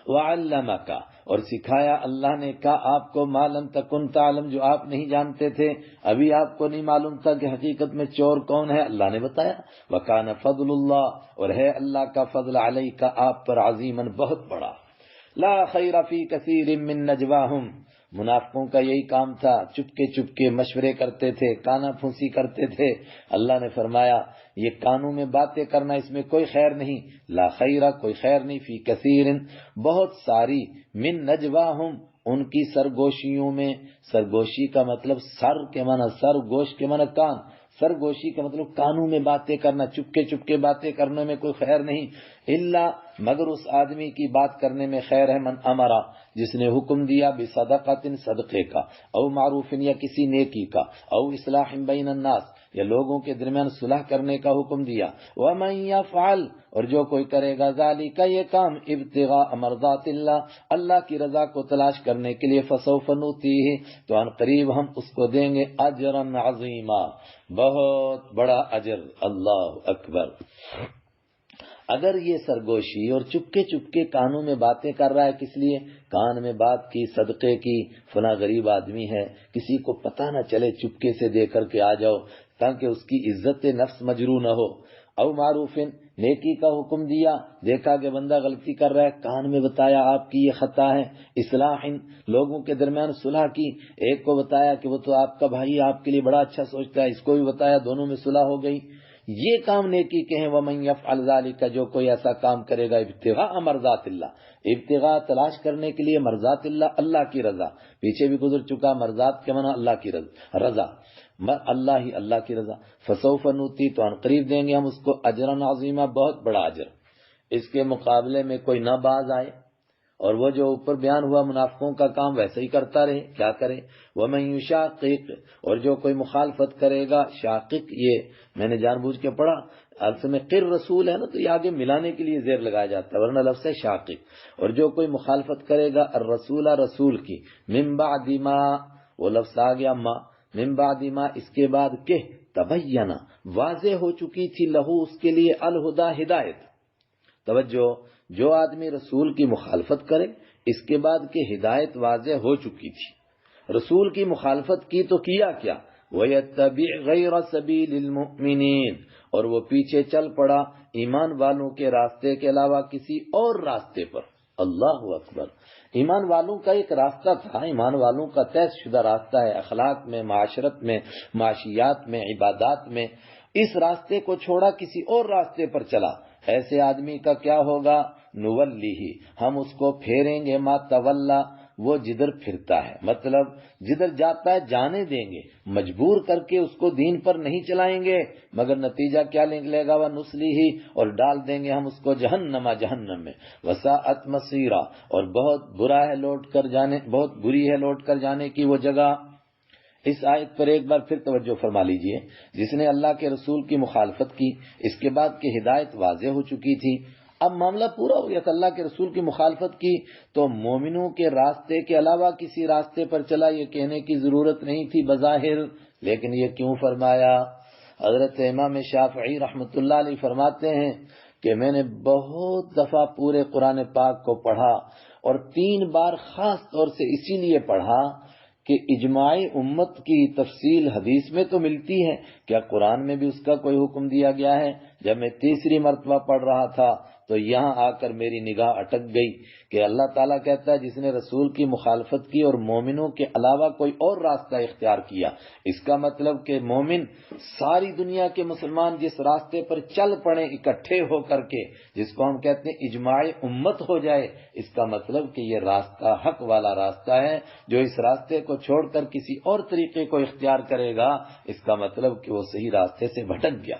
وعلمک، اور سکھایا اللہ نے کا آپ کو، ما لم تکن تعلم، جو آپ نہیں جانتے تھے، ابھی آپ کو نہیں معلوم تھا کہ حقیقت میں چور کون ہے، اللہ نے بتایا۔ وکان فضل اللہ، اور ہے اللہ کا فضل علیک آپ پر، عظیماً، بہت بڑا۔ لا خیر فی کثیر من نجواہم، منافقوں کا یہی کام تھا، چپکے چپکے مشورے کرتے تھے، کانا پھونسی کرتے تھے۔ اللہ نے فرمایا یہ کانوں میں باتیں کرنا، اس میں کوئی خیر نہیں، لا خیر، کوئی خیر نہیں، فی کثیر، بہت ساری، من نجواہم، ان کی سرگوشیوں میں۔ سرگوشی کا مطلب سر کے معنی، سر، گوش کے معنی کان، سرگوشی کا مطلب کانوں میں باتیں کرنا، چپکے چپکے باتیں کرنے میں کوئی خیر نہیں، الا، مگر اس آدمی کی بات کرنے میں خیر ہے، من امرا، جس نے حکم دیا، بصدقۃ، صدقے کا، او معروف، یا کسی نیکی کا، او اصلاح بین الناس، یا لوگوں کے درمیان صلح کرنے کا حکم دیا۔ ومن یفعل، اور جو کوئی کرے گا، ذالک، یہ کام، ابتغاء مرضات اللہ، اللہ کی رضا کو تلاش کرنے کے لیے، فسوف نؤتیہ، تو ان قریب ہم اس کو دیں گے، اجرا عظیما، بہت بڑا اجر۔ اللہ اکبر۔ اگر یہ سرگوشی اور چپکے چپکے کانوں میں باتیں کر رہا ہے، کس لیے؟ کان میں بات کی، صدقے کی، فلاں غریب آدمی ہے، کسی کو پتہ نہ چلے، چپکے سے دے کر کے آ جاؤ، تاکہ اس کی عزت نفس مجروح نہ ہو۔ او معروف، نیکی کا حکم دیا، دیکھا کہ بندہ غلطی کر رہا ہے، کان میں بتایا آپ کی یہ خطا ہے۔ اصلاح، لوگوں کے درمیان صلح کی، ایک کو بتایا کہ وہ تو آپ کا بھائی، آپ کے لیے بڑا اچھا سوچتا ہے، اس کو بھی بتایا، دونوں میں صلح ہو گئی، یہ کام نیکی کے ہیں۔ ومن یفعل ذلک، جو کوئی ایسا کام کرے گا، ابتغاء مرضات اللہ، ابتغاء تلاش کرنے کے لیے، مرضات اللہ، اللہ کی رضا، پیچھے بھی گزر چکا، مرضات کے معنی اللہ کی رضا، اللہ ہی اللہ کی رضا، فسوف نؤتی، تو ان قریب دیں گے ہم اس کو، اجرا عظیما، بہت بڑا اجر۔ اس کے مقابلے میں کوئی نہ باز آئے اور وہ جو اوپر بیان ہوا منافقوں کا کام ویسے ہی کرتا رہے، کیا کرے؟ وَمَن يُشَاقِقْ، اور جو کوئی مخالفت کرے گا، شاقق یہ میں نے جان بوجھ کے پڑھا، اصل میں قر رسول ہے نا تو یہ آگے ملانے کے لیے زیر لگایا جاتا ہے، ورنہ لفظ ہے شاقق۔ اور جو کوئی مخالفت کرے گا الرسول، رسول کی، من بعد ما، وہ لفظ آ گیا ما، من بعد ما، اس کے بعد کہ تبین، واضح ہو چکی تھی، لہو اس کے لیے، الہدا، ہدایت۔ توجہ، جو آدمی رسول کی مخالفت کرے اس کے بعد کہ ہدایت واضح ہو چکی تھی، رسول کی مخالفت کی تو کیا کیا؟ وَيَتَّبِعْ غَيْرَ سَبِيلِ الْمُؤْمِنِينَ، اور وہ پیچھے چل پڑا ایمان والوں کے راستے کے علاوہ کسی اور راستے پر۔ اللہ اکبر! ایمان والوں کا ایک راستہ تھا، ایمان والوں کا طے شدہ راستہ ہے، اخلاق میں، معاشرت میں، معاشیات میں، عبادات میں۔ اس راستے کو چھوڑا کسی اور راستے پر چلا، ایسے آدمی کا کیا ہوگا؟ نولیہ، ہم اس کو پھیریں گے، ما تولا، وہ جدھر پھرتا ہے، مطلب جدھر جاتا ہے جانے دیں گے، مجبور کر کے اس کو دین پر نہیں چلائیں گے، مگر نتیجہ کیا نکلے گا؟ وہ نسلیہ، اور ڈال دیں گے ہم اس کو جہنم میں، وساءت مصیرا، اور بہت برا ہے لوٹ کر جانے، بہت بری ہے لوٹ کر جانے کی وہ جگہ۔ اس آیت پر ایک بار پھر توجہ فرما لیجئے، جس نے اللہ کے رسول کی مخالفت کی، اس کے بعد کہ ہدایت واضح ہو چکی تھی، اب معاملہ پورا ہو گیا تھا، اللہ کے رسول کی مخالفت کی تو مومنوں کے راستے کے علاوہ کسی راستے پر چلا، یہ کہنے کی ضرورت نہیں تھی بظاہر، لیکن یہ کیوں فرمایا؟ حضرت امام شافعی رحمۃ اللہ علیہ فرماتے ہیں کہ میں نے بہت دفعہ پورے قرآن پاک کو پڑھا، اور 3 بار خاص طور سے اسی لیے پڑھا کہ اجماع امت کی تفصیل حدیث میں تو ملتی ہے، کیا قرآن میں بھی اس کا کوئی حکم دیا گیا ہے؟ جب میں تیسری مرتبہ پڑھ رہا تھا تو یہاں آ کر میری نگاہ اٹک گئی کہ اللہ تعالیٰ کہتا ہے جس نے رسول کی مخالفت کی اور مومنوں کے علاوہ کوئی اور راستہ اختیار کیا، اس کا مطلب کہ مومن، ساری دنیا کے مسلمان جس راستے پر چل پڑیں اکٹھے ہو کر کے، جس کو ہم کہتے ہیں اجماع امت ہو جائے، اس کا مطلب کہ یہ راستہ حق والا راستہ ہے۔ جو اس راستے کو چھوڑ کر کسی اور طریقے کو اختیار کرے گا، اس کا مطلب کہ وہ صحیح راستے سے بھٹک گیا۔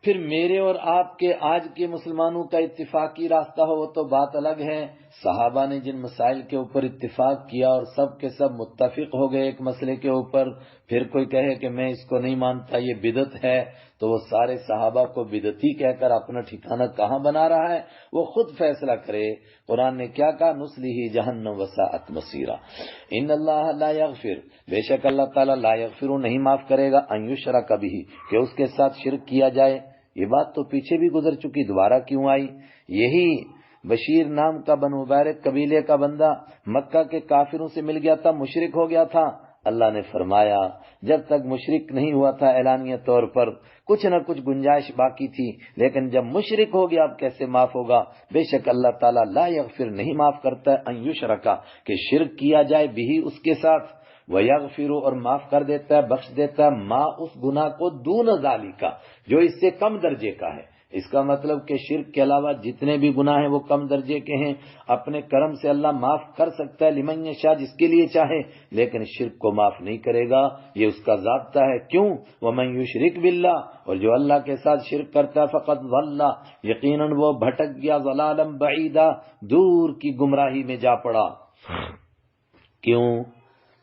پھر میرے اور آپ کے آج کے مسلمانوں کا اتفاقی راستہ ہو وہ تو بات الگ ہے، صحابہ نے جن مسائل کے اوپر اتفاق کیا اور سب کے سب متفق ہو گئے ایک مسئلے کے اوپر، پھر کوئی کہے کہ میں اس کو نہیں مانتا، یہ بدعت ہے، تو وہ سارے صحابہ کو بدعتی کہہ کر اپنا ٹھکانہ کہاں بنا رہا ہے؟ وہ خود فیصلہ کرے۔ قرآن نے کیا کہا؟ نصلیہ جہنم وساءت مصیرا، ان اللہ لا یغفر، بے شک اللہ تعالیٰ لا یغفر، نہیں معاف کرے گا، ان یشرک بہ، کہ اس کے ساتھ شرک کیا جائے۔ یہ بات تو پیچھے بھی گزر چکی، دوبارہ کیوں آئی؟ یہی بشیر نام کا بنو مبارک قبیلے کا بندہ مکہ کے کافروں سے مل گیا تھا، مشرک ہو گیا تھا۔ اللہ نے فرمایا جب تک مشرک نہیں ہوا تھا اعلانیہ طور پر کچھ نہ کچھ گنجائش باقی تھی، لیکن جب مشرک ہو گیا اب کیسے معاف ہوگا؟ بے شک اللہ تعالیٰ لا یغفر، نہیں معاف کرتا ہے، ان یشرکا، کہ شرک کیا جائے بھی اس کے ساتھ، وَيَغْفِرُ، اور معاف کر دیتا ہے، بخش دیتا ہے، ما، اس گناہ کو، دون ذالک، جو اس سے کم درجے کا ہے۔ اس کا مطلب کہ شرک کے علاوہ جتنے بھی گناہ ہیں وہ کم درجے کے ہیں، اپنے کرم سے اللہ معاف کر سکتا ہے، لمن یشاء، جس کے لیے چاہے، لیکن شرک کو معاف نہیں کرے گا، یہ اس کا ضابطہ ہے۔ کیوں؟ وَمَن يُشْرِكْ بِاللَّهِ، اور جو اللہ کے ساتھ شرک کرتا ہے، فقط ضل، یقیناً وہ بھٹک گیا، ضلالا بعیدا، دور کی گمراہی میں جا پڑا۔ کیوں؟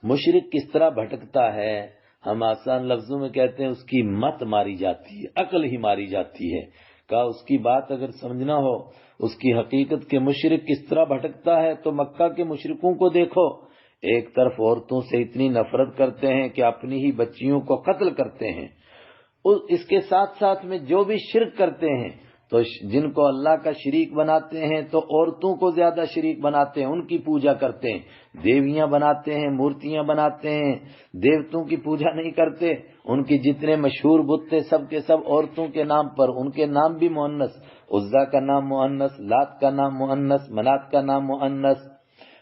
مشرک کس طرح بھٹکتا ہے؟ ہم آسان لفظوں میں کہتے ہیں اس کی مت ماری جاتی ہے، عقل ہی ماری جاتی ہے۔ کہا اس کی بات اگر سمجھنا ہو، اس کی حقیقت کے مشرک کس طرح بھٹکتا ہے، تو مکہ کے مشرکوں کو دیکھو، ایک طرف عورتوں سے اتنی نفرت کرتے ہیں کہ اپنی ہی بچیوں کو قتل کرتے ہیں، اس کے ساتھ ساتھ میں جو بھی شرک کرتے ہیں تو جن کو اللہ کا شریک بناتے ہیں تو عورتوں کو زیادہ شریک بناتے ہیں، ان کی پوجا کرتے ہیں، دیویاں بناتے ہیں، مورتیاں بناتے ہیں، دیوتوں کی پوجا نہیں کرتے، ان کی جتنے مشہور بت تھے سب کے سب عورتوں کے نام پر، ان کے نام بھی مؤنث، عزا کا نام مؤنث، لات کا نام مؤنث، منات کا نام مؤنث۔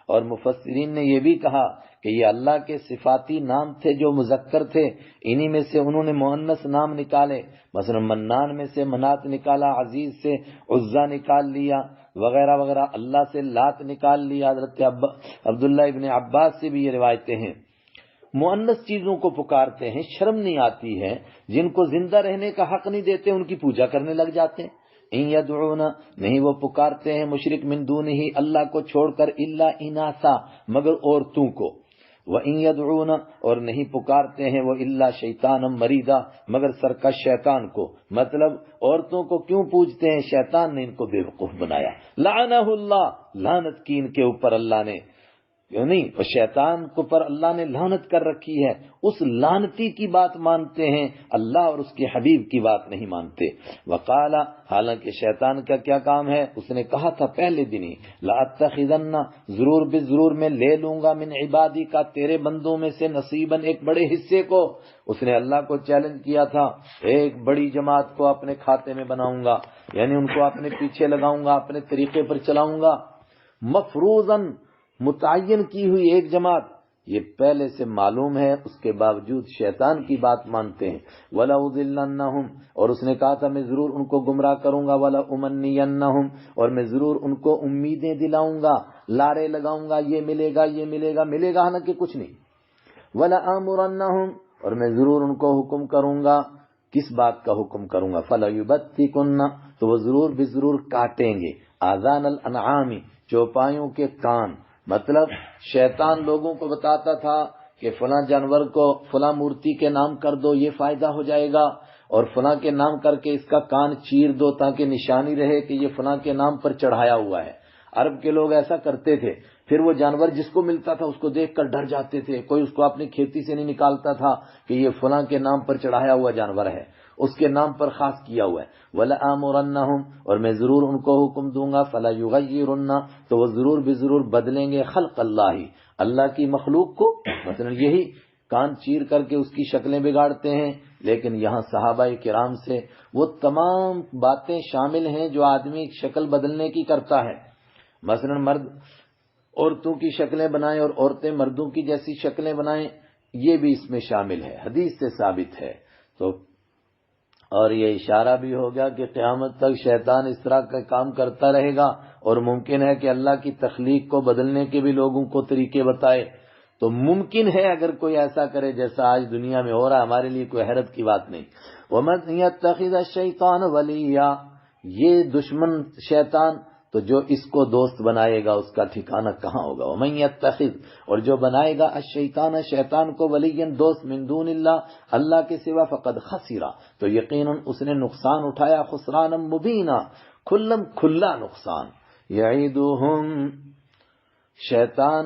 اور مفسرین نے یہ بھی کہا کہ یہ اللہ کے صفاتی نام تھے جو مذکر تھے، انہی میں سے انہوں نے مؤنث نام نکالے، مثلا منان میں سے منات نکالا، عزیز سے عزا نکال لیا، وغیرہ وغیرہ، اللہ سے لات نکال لیا۔ حضرت عبداللہ ابن عباس سے بھی یہ روایتیں ہیں۔ مؤنث چیزوں کو پکارتے ہیں، شرم نہیں آتی ہے، جن کو زندہ رہنے کا حق نہیں دیتے ان کی پوجا کرنے لگ جاتے ہیں۔ ان یدعون نہیں وہ پکارتے ہیں مشرک من دونہ اللہ کو چھوڑ کر الا اناسا مگر عورتوں کو، وَإِن يَدْعُونَ اور نہیں پکارتے ہیں وہ الا شیطانا مریدا مگر سرکش شیطان کو، مطلب عورتوں کو کیوں پوجتے ہیں؟ شیطان نے ان کو بے وقوف بنایا، لعنہ اللہ لعنت کی ان کے اوپر اللہ نے، نہیں وہ شیطان کو پر اللہ نے لعنت کر رکھی ہے، اس لعنتی کی بات مانتے ہیں، اللہ اور اس کے حبیب کی بات نہیں مانتے۔ وقال حالانکہ شیطان کا کیا کام ہے، اس نے کہا تھا پہلے دن ہی لأتخذن ضرور بضرور میں لے لوں گا من عبادی کا تیرے بندوں میں سے نصیباً ایک بڑے حصے کو، اس نے اللہ کو چیلنج کیا تھا ایک بڑی جماعت کو اپنے کھاتے میں بناؤں گا، یعنی ان کو اپنے پیچھے لگاؤں گا، اپنے طریقے پر چلاؤں گا، مفروضاً متعین کی ہوئی ایک جماعت، یہ پہلے سے معلوم ہے، اس کے باوجود شیطان کی بات مانتے ہیں۔ وَلَأُضِلَّنَّهُمْ اور اس نے کہا تھا میں ضرور ان کو گمراہ کروں گا، وَلَأُمَنِّيَنَّهُمْ اور میں ضرور ان کو امیدیں دلاؤں گا، لارے لگاؤں گا، یہ ملے گا یہ ملے گا، ملے گا حالانکہ کچھ نہیں۔ وَلَآمُرَنَّهُمْ اور میں ضرور ان کو حکم کروں گا، کس بات کا حکم کروں گا؟ فَلَيُبَتِّكُنَّ تو وہ ضرور بضرور کاٹیں گے، آذان الانعام چوپایوں کے کان، مطلب شیطان لوگوں کو بتاتا تھا کہ فلاں جانور کو فلاں مورتی کے نام کر دو یہ فائدہ ہو جائے گا، اور فلاں کے نام کر کے اس کا کان چیر دو تاکہ نشانی رہے کہ یہ فلاں کے نام پر چڑھایا ہوا ہے۔ عرب کے لوگ ایسا کرتے تھے، پھر وہ جانور جس کو ملتا تھا اس کو دیکھ کر ڈر جاتے تھے، کوئی اس کو اپنی کھیتی سے نہیں نکالتا تھا کہ یہ فلاں کے نام پر چڑھایا ہوا جانور ہے، اس کے نام پر خاص کیا ہوا ہے۔ وَلَآمُرَنَّهُمْ اور میں ضرور ان کو حکم دوں گا، فَلَا يُغَيِّرُنَّ تو وہ ضرور بضرور بدلیں گے خلق اللہ کی مخلوق کو، مثلا یہی کان چیر کر کے اس کی شکلیں بگاڑتے ہیں، لیکن یہاں صحابہ کرام سے وہ تمام باتیں شامل ہیں جو آدمی شکل بدلنے کی کرتا ہے، مثلا مرد عورتوں کی شکلیں بنائیں اور عورتیں مردوں کی جیسی شکلیں بنائیں، یہ بھی اس میں شامل ہے، حدیث سے ثابت ہے۔ تو اور یہ اشارہ بھی ہو گیا کہ قیامت تک شیطان اس طرح کا کام کرتا رہے گا، اور ممکن ہے کہ اللہ کی تخلیق کو بدلنے کے بھی لوگوں کو طریقے بتائے، تو ممکن ہے اگر کوئی ایسا کرے جیسا آج دنیا میں ہو رہا ہے، ہمارے لیے کوئی حیرت کی بات نہیں۔ وَمَن يَتَّخِذَ الشَّيْطَانَ وَلِيًّا یہ دشمن شیطان تو جو اس کو دوست بنائے گا اس کا ٹھکانہ کہاں ہوگا؟ وَمَن يَتَّخِذ اور جو بنائے گا الشیطان شیطان کو ولیًا دوست من دون اللہ کے سوا فقد خسرا تو یقیناً اس نے نقصان اٹھایا، خسرانا مبینا کھلا نقصان۔ یعیدہم شیطان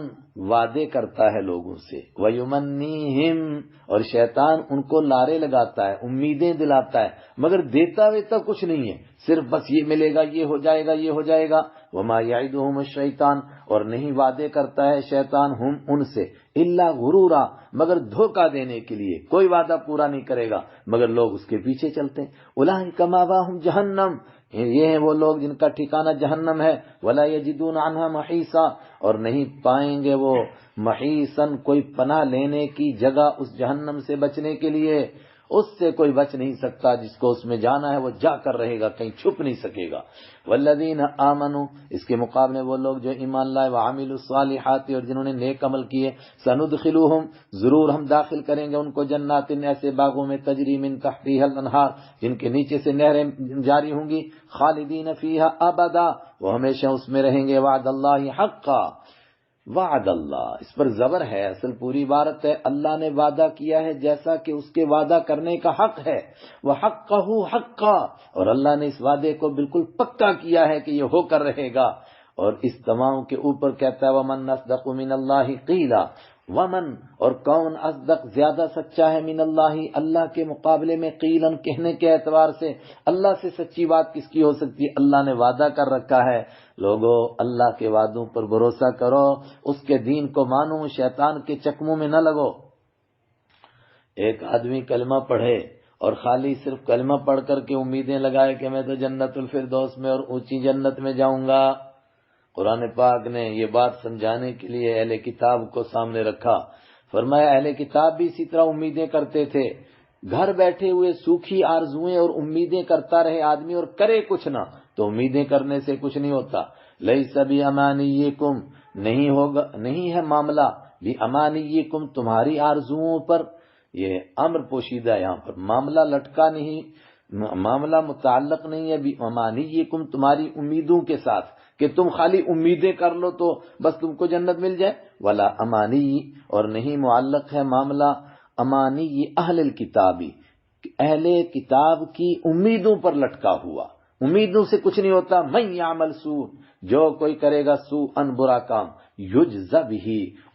وعدے کرتا ہے لوگوں سے، وَيُمَنِّيهِمْ اور شیطان ان کو لارے لگاتا ہے، امیدیں دلاتا ہے، مگر دیتا ویتا کچھ نہیں ہے، صرف بس یہ ملے گا یہ ہو جائے گا یہ ہو جائے گا۔ وَمَا يَعِدُهُمُ الشَّيْطَانُ اور نہیں وعدے کرتا ہے شیطان ہم ان سے الا غرورا مگر دھوکہ دینے کے لیے، کوئی وعدہ پورا نہیں کرے گا مگر لوگ اس کے پیچھے چلتے ہیں۔ اولئک مأواہم جہنم یہ ہیں وہ لوگ جن کا ٹھکانہ جہنم ہے، ولا یجدون عنہا محیصا اور نہیں پائیں گے وہ محیصن کوئی پناہ لینے کی جگہ اس جہنم سے بچنے کے لیے، اس سے کوئی بچ نہیں سکتا، جس کو اس میں جانا ہے وہ جا کر رہے گا، کہیں چھپ نہیں سکے گا۔ والذین آمنوا اس کے مقابلے وہ لوگ جو ایمان لائے، وعملوا الصالحات اور جنہوں نے نیک عمل کیے، سندخلوہم ضرور ہم داخل کریں گے ان کو جنات ایسے باغوں میں تجری من تحتها الانہار جن کے نیچے سے نہریں جاری ہوں گی، خالدین فیہا ابدا وہ ہمیشہ اس میں رہیں گے۔ وعد اللہ حقا وعد اللہ اس پر زبر ہے، اصل پوری عبارت ہے اللہ نے وعدہ کیا ہے جیسا کہ اس کے وعدہ کرنے کا حق ہے، وَحَقَّهُ حَقًّا اور اللہ نے اس وعدے کو بالکل پکا کیا ہے کہ یہ ہو کر رہے گا۔ اور اس تمام کے اوپر کہتا ہے وَمَنْ أَصْدَقُ مِنَ اللَّهِ قِيلًا ومن اور کون اصدق زیادہ سچا ہے من اللہ اللہ کے مقابلے میں، قیلن کہنے کے اعتبار سے اللہ سے سچی بات کس کی ہو سکتی ہے؟ اللہ نے وعدہ کر رکھا ہے، لوگوں اللہ کے وعدوں پر بھروسہ کرو، اس کے دین کو مانو، شیطان کے چکموں میں نہ لگو۔ ایک آدمی کلمہ پڑھے اور خالی صرف کلمہ پڑھ کر کے امیدیں لگائے کہ میں تو جنت الفردوس میں اور اونچی جنت میں جاؤں گا۔ قرآن پاک نے یہ بات سمجھانے کے لیے اہل کتاب کو سامنے رکھا، فرمایا اہل کتاب بھی اسی طرح امیدیں کرتے تھے، گھر بیٹھے ہوئے سوکھی آرزویں اور امیدیں کرتا رہے آدمی اور کرے کچھ نہ، تو امیدیں کرنے سے کچھ نہیں ہوتا۔ لیس بِأَمَانِيِّكُمْ نہیں ہوگا، نہیں ہے معاملہ بِأَمَانِيِّكُمْ تمہاری آرزوؤں پر، یہ امر پوشیدہ یہاں پر، معاملہ لٹکا نہیں معاملہ متعلق نہیں ہے بِأَمَانِيِّكُمْ تمہاری امیدوں کے ساتھ کہ تم خالی امیدیں کر لو تو بس تم کو جنت مل جائے، ولا امانی، اور نہیں معلق ہے معاملہ امانی اہل الکتابی، اہل کتاب کی امیدوں پر لٹکا ہوا، امیدوں سے کچھ نہیں ہوتا۔ من یعمل سوء، جو کوئی کرے گا سوء برا کام، یجزا بہ،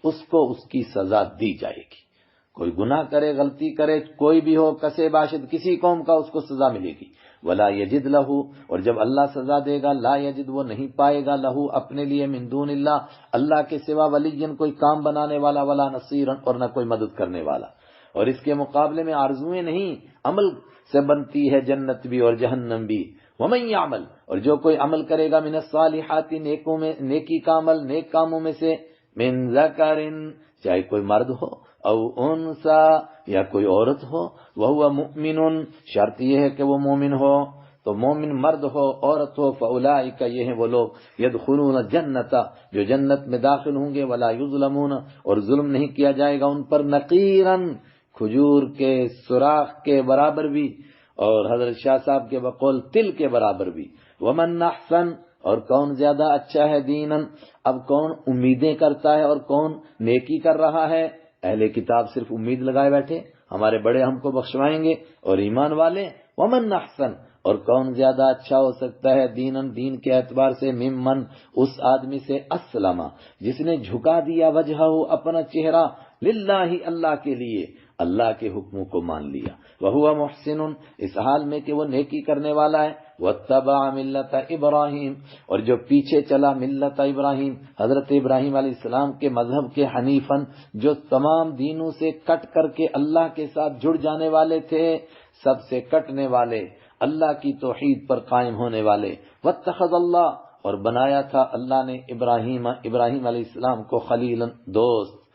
اس کو اس کی سزا دی جائے گی۔ کوئی گناہ کرے، غلطی کرے، کوئی بھی ہو، کسے باشد کسی قوم کا، اس کو سزا ملے گی۔ ولا یجد لہ، اور جب اللہ سزا دے گا، لا یجد، وہ نہیں پائے گا، لہ اپنے لیے، من دون اللہ، اللہ کے سوا، ولیًا کوئی کام بنانے والا، ولا نصیرا، اور نہ کوئی مدد کرنے والا۔ اور اس کے مقابلے میں آرزوئیں نہیں، عمل سے بنتی ہے جنت بھی اور جہنم بھی۔ ومن یعمل، اور جو کوئی عمل کرے گا، من الصالحات، نیکوں میں، نیکی کا عمل، نیک کاموں میں سے، من ذکر، چاہے کوئی مرد ہو، او انسا، یا کوئی عورت ہو، وہو مؤمن، شرط یہ ہے کہ وہ مومن ہو، تو مومن مرد ہو، عورت ہو، فاولئک، یہ ہیں وہ لوگ، یدخلون الجنت، جو جنت میں داخل ہوں گے، ولا یظلمون، اور ظلم نہیں کیا جائے گا ان پر، نقیرا، کھجور کے سوراخ کے برابر بھی، اور حضرت شاہ صاحب کے بقول تل کے برابر بھی۔ ومن احسن، اور کون زیادہ اچھا ہے، دینن، اب کون امیدیں کرتا ہے اور کون نیکی کر رہا ہے؟ اہل کتاب صرف امید لگائے بیٹھے ہمارے بڑے ہم کو بخشوائیں گے، اور ایمان والے، ومن احسن، اور کون زیادہ اچھا ہو سکتا ہے، دینن، دین کے اعتبار سے، ممن، اس آدمی سے، اسلم، جس نے جھکا دیا وجہہ، اپنا چہرہ، للہ، اللہ کے لیے، اللہ کے حکموں کو مان لیا، وہو محسن، اس حال میں کہ وہ نیکی کرنے والا ہے، واتبع ملت ابراہیم، اور جو پیچھے چلا ملت ابراہیم، حضرت ابراہیم علیہ السلام کے مذہب کے، حنیفن، جو تمام دینوں سے کٹ کر کے اللہ کے ساتھ جڑ جانے والے تھے، سب سے کٹنے والے، اللہ کی توحید پر قائم ہونے والے، واتخذ اللہ، اور بنایا تھا اللہ نے ابراہیم علیہ السلام کو، خلیلا، دوست۔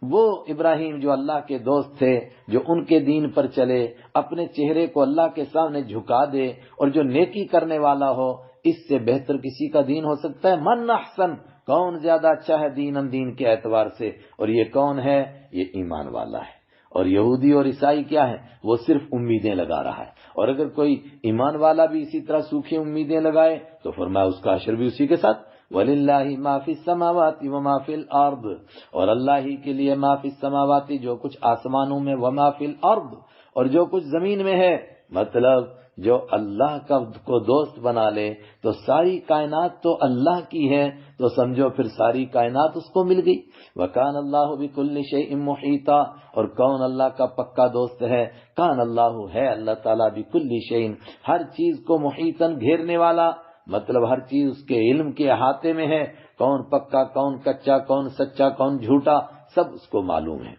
وہ ابراہیم جو اللہ کے دوست تھے، جو ان کے دین پر چلے، اپنے چہرے کو اللہ کے سامنے جھکا دے، اور جو نیکی کرنے والا ہو، اس سے بہتر کسی کا دین ہو سکتا ہے؟ من احسن، کون زیادہ اچھا ہے، دین کے اعتبار سے، اور یہ کون ہے؟ یہ ایمان والا ہے۔ اور یہودی اور عیسائی کیا ہے؟ وہ صرف امیدیں لگا رہا ہے، اور اگر کوئی ایمان والا بھی اسی طرح سوکھی امیدیں لگائے تو فرمایا اس کا حشر بھی اسی کے ساتھ۔ وَلِلَّهِ مَا فِي السَّمَاوَاتِ وَمَا فِي الْأَرْضِ، اور اللہ ہی کے لیے، ما فی السماوات، جو کچھ آسمانوں میں، وما فی الارض، اور جو کچھ زمین میں ہے، مطلب جو اللہ کو دوست بنا لے تو ساری کائنات تو اللہ کی ہے، تو سمجھو پھر ساری کائنات اس کو مل گئی۔ وَكَانَ اللَّهُ بِكُلِّ شَيْءٍ مُحِيطًا، اور کون اللہ کا پکا دوست ہے؟ کان اللہ، ہے اللہ تعالیٰ، بِكُلِّ شَيْءٍ، ہر چیز کو، محیطاً، گھیرنے والا، مطلب ہر چیز اس کے علم کے احاطے میں ہے، کون پکا، کون کچا، کون سچا، کون جھوٹا، سب اس کو معلوم ہے۔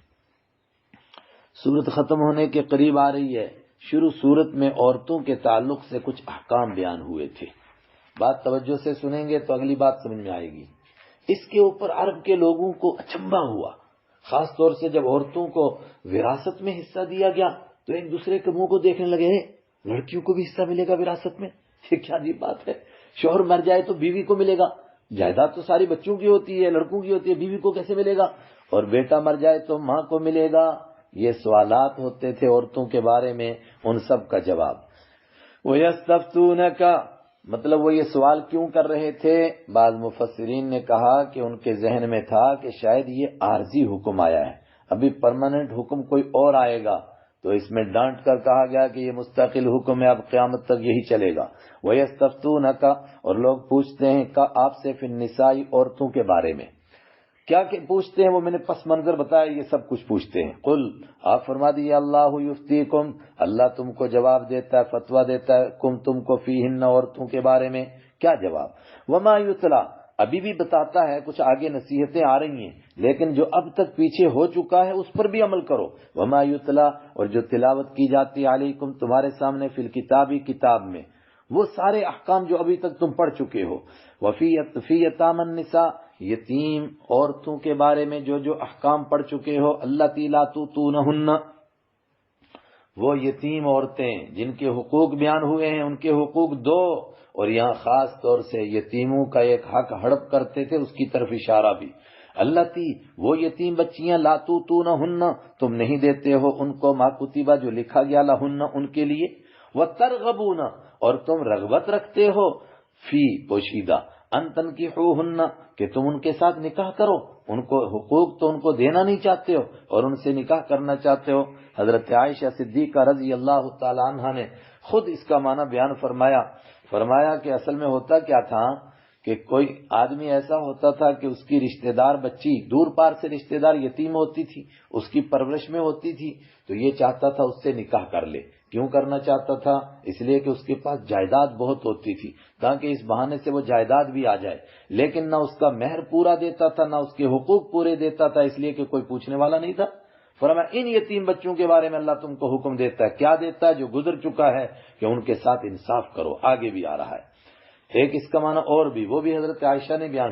سورت ختم ہونے کے قریب آ رہی ہے۔ شروع سورت میں عورتوں کے تعلق سے کچھ احکام بیان ہوئے تھے، بات توجہ سے سنیں گے تو اگلی بات سمجھ میں آئے گی۔ اس کے اوپر عرب کے لوگوں کو اچنبھا ہوا، خاص طور سے جب عورتوں کو وراثت میں حصہ دیا گیا تو ایک دوسرے کے منہ کو دیکھنے لگے، لڑکیوں کو بھی حصہ ملے گا وراثت میں؟ یہ کیا عجیب بات ہے، شوہر مر جائے تو بیوی کو ملے گا، جائیداد تو ساری بچوں کی ہوتی ہے، لڑکوں کی ہوتی ہے، بیوی کو کیسے ملے گا؟ اور بیٹا مر جائے تو ماں کو ملے گا؟ یہ سوالات ہوتے تھے عورتوں کے بارے میں، ان سب کا جواب۔ وَيَسْتَفْتُونَكَ، مطلب وہ یہ سوال کیوں کر رہے تھے؟ بعض مفسرین نے کہا کہ ان کے ذہن میں تھا کہ شاید یہ عارضی حکم آیا ہے، ابھی پرماننٹ حکم کوئی اور آئے گا، تو اس میں ڈانٹ کر کہا گیا کہ یہ مستقل حکم ہے، اب قیامت تک یہی چلے گا۔ وَيَسْتَفْتُونَكَ، اور لوگ پوچھتے ہیں آپ سے، فی النساء، عورتوں کے بارے میں۔ کیا پوچھتے ہیں وہ میں نے پس منظر بتایا، یہ سب کچھ پوچھتے ہیں۔ قل، آپ فرما دیجیے، اللہ یفتیکم، اللہ تم کو جواب دیتا ہے، فتویٰ دیتا ہے، تم کو فیہن، عورتوں کے بارے میں۔ کیا جواب؟ وما یتلا، ابھی بھی بتاتا ہے، کچھ آگے نصیحتیں آ رہی ہیں، لیکن جو اب تک پیچھے ہو چکا ہے اس پر بھی عمل کرو۔ وما یتلا، اور جو تلاوت کی جاتی علیکم، تمہارے سامنے، فی الکتاب، کتاب میں، وہ سارے احکام جو ابھی تک تم پڑھ چکے ہو۔ فی یتامى النساء، یتیم عورتوں کے بارے میں جو احکام پڑھ چکے ہو، اللتی لا تؤتونہن، وہ یتیم عورتیں جن کے حقوق بیان ہوئے ہیں، ان کے حقوق دو، اور یہاں خاص طور سے یتیموں کا ایک حق ہڑپ کرتے تھے، اس کی طرف اشارہ بھی۔ اللتی، وہ یتیم بچیاں، لا تؤتونہن، تم نہیں دیتے ہو ان کو، ما کتبہ، جو لکھا گیا، لہن، ان کے لیے، وترغبون، اور تم رغبت رکھتے ہو، فی پوشیدہ، ان تنکحوہن، کہ تم ان کے ساتھ نکاح کرو، ان کو حقوق تو ان کو دینا نہیں چاہتے ہو اور ان سے نکاح کرنا چاہتے ہو۔ حضرت عائشہ صدیقہ رضی اللہ تعالی عنہا نے خود اس کا معنی بیان فرمایا کہ اصل میں ہوتا کیا تھا کہ کوئی آدمی ایسا ہوتا تھا کہ اس کی رشتہ دار بچی دور پار سے رشتہ دار یتیم ہوتی تھی، اس کی پرورش میں ہوتی تھی، تو یہ چاہتا تھا اس سے نکاح کر لے۔ کیوں کرنا چاہتا تھا؟ اس لیے کہ اس کے پاس جائیداد بہت ہوتی تھی، تاکہ اس بہانے سے وہ جائیداد بھی آ جائے، لیکن نہ اس کا مہر پورا دیتا تھا نہ اس کے حقوق پورے دیتا تھا، اس لیے کہ کوئی پوچھنے والا نہیں تھا۔ فرمایا ان یتیم بچوں کے بارے میں اللہ تم کو حکم دیتا ہے، کیا دیتا ہے؟ جو گزر چکا ہے کہ ان کے ساتھ انصاف کرو، آگے بھی آ رہا ہے۔ ایک اس کا معنی اور بھی، وہ بھی حضرت عائشہ نے بیان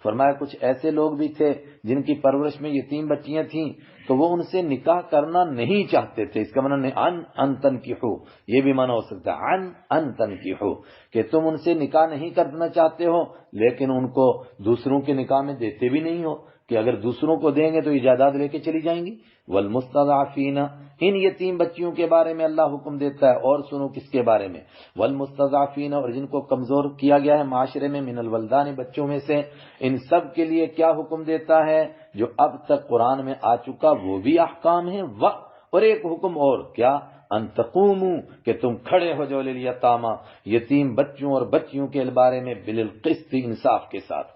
فرمایا کچھ ایسے لوگ بھی تھے جن کی پرورش میں یتیم بچیاں تھیں تو وہ ان سے نکاح کرنا نہیں چاہتے تھے۔ اس کا معنی ان تنکحو، یہ بھی معنی ہو سکتا ہے ان تنکحو، کہ تم ان سے نکاح نہیں کرنا چاہتے ہو لیکن ان کو دوسروں کے نکاح میں دیتے بھی نہیں ہو، کہ اگر دوسروں کو دیں گے تو یہ جائیداد لے کے چلی جائیں گی۔ والمستضعفین، ان یتیم بچیوں کے بارے میں اللہ حکم دیتا ہے، اور سنو کس کے بارے میں؟ والمستضعفین، اور جن کو کمزور کیا گیا ہے معاشرے میں، من الولدان، بچوں میں سے، ان سب کے لیے کیا حکم دیتا ہے جو اب تک قرآن میں آ چکا، وہ بھی احکام ہیں، اور ایک حکم اور کیا؟ ان تقوموا، کہ تم کھڑے ہو جو لیتاما، یتیم بچوں اور بچیوں کے بارے میں، بالقسط، انصاف کے ساتھ،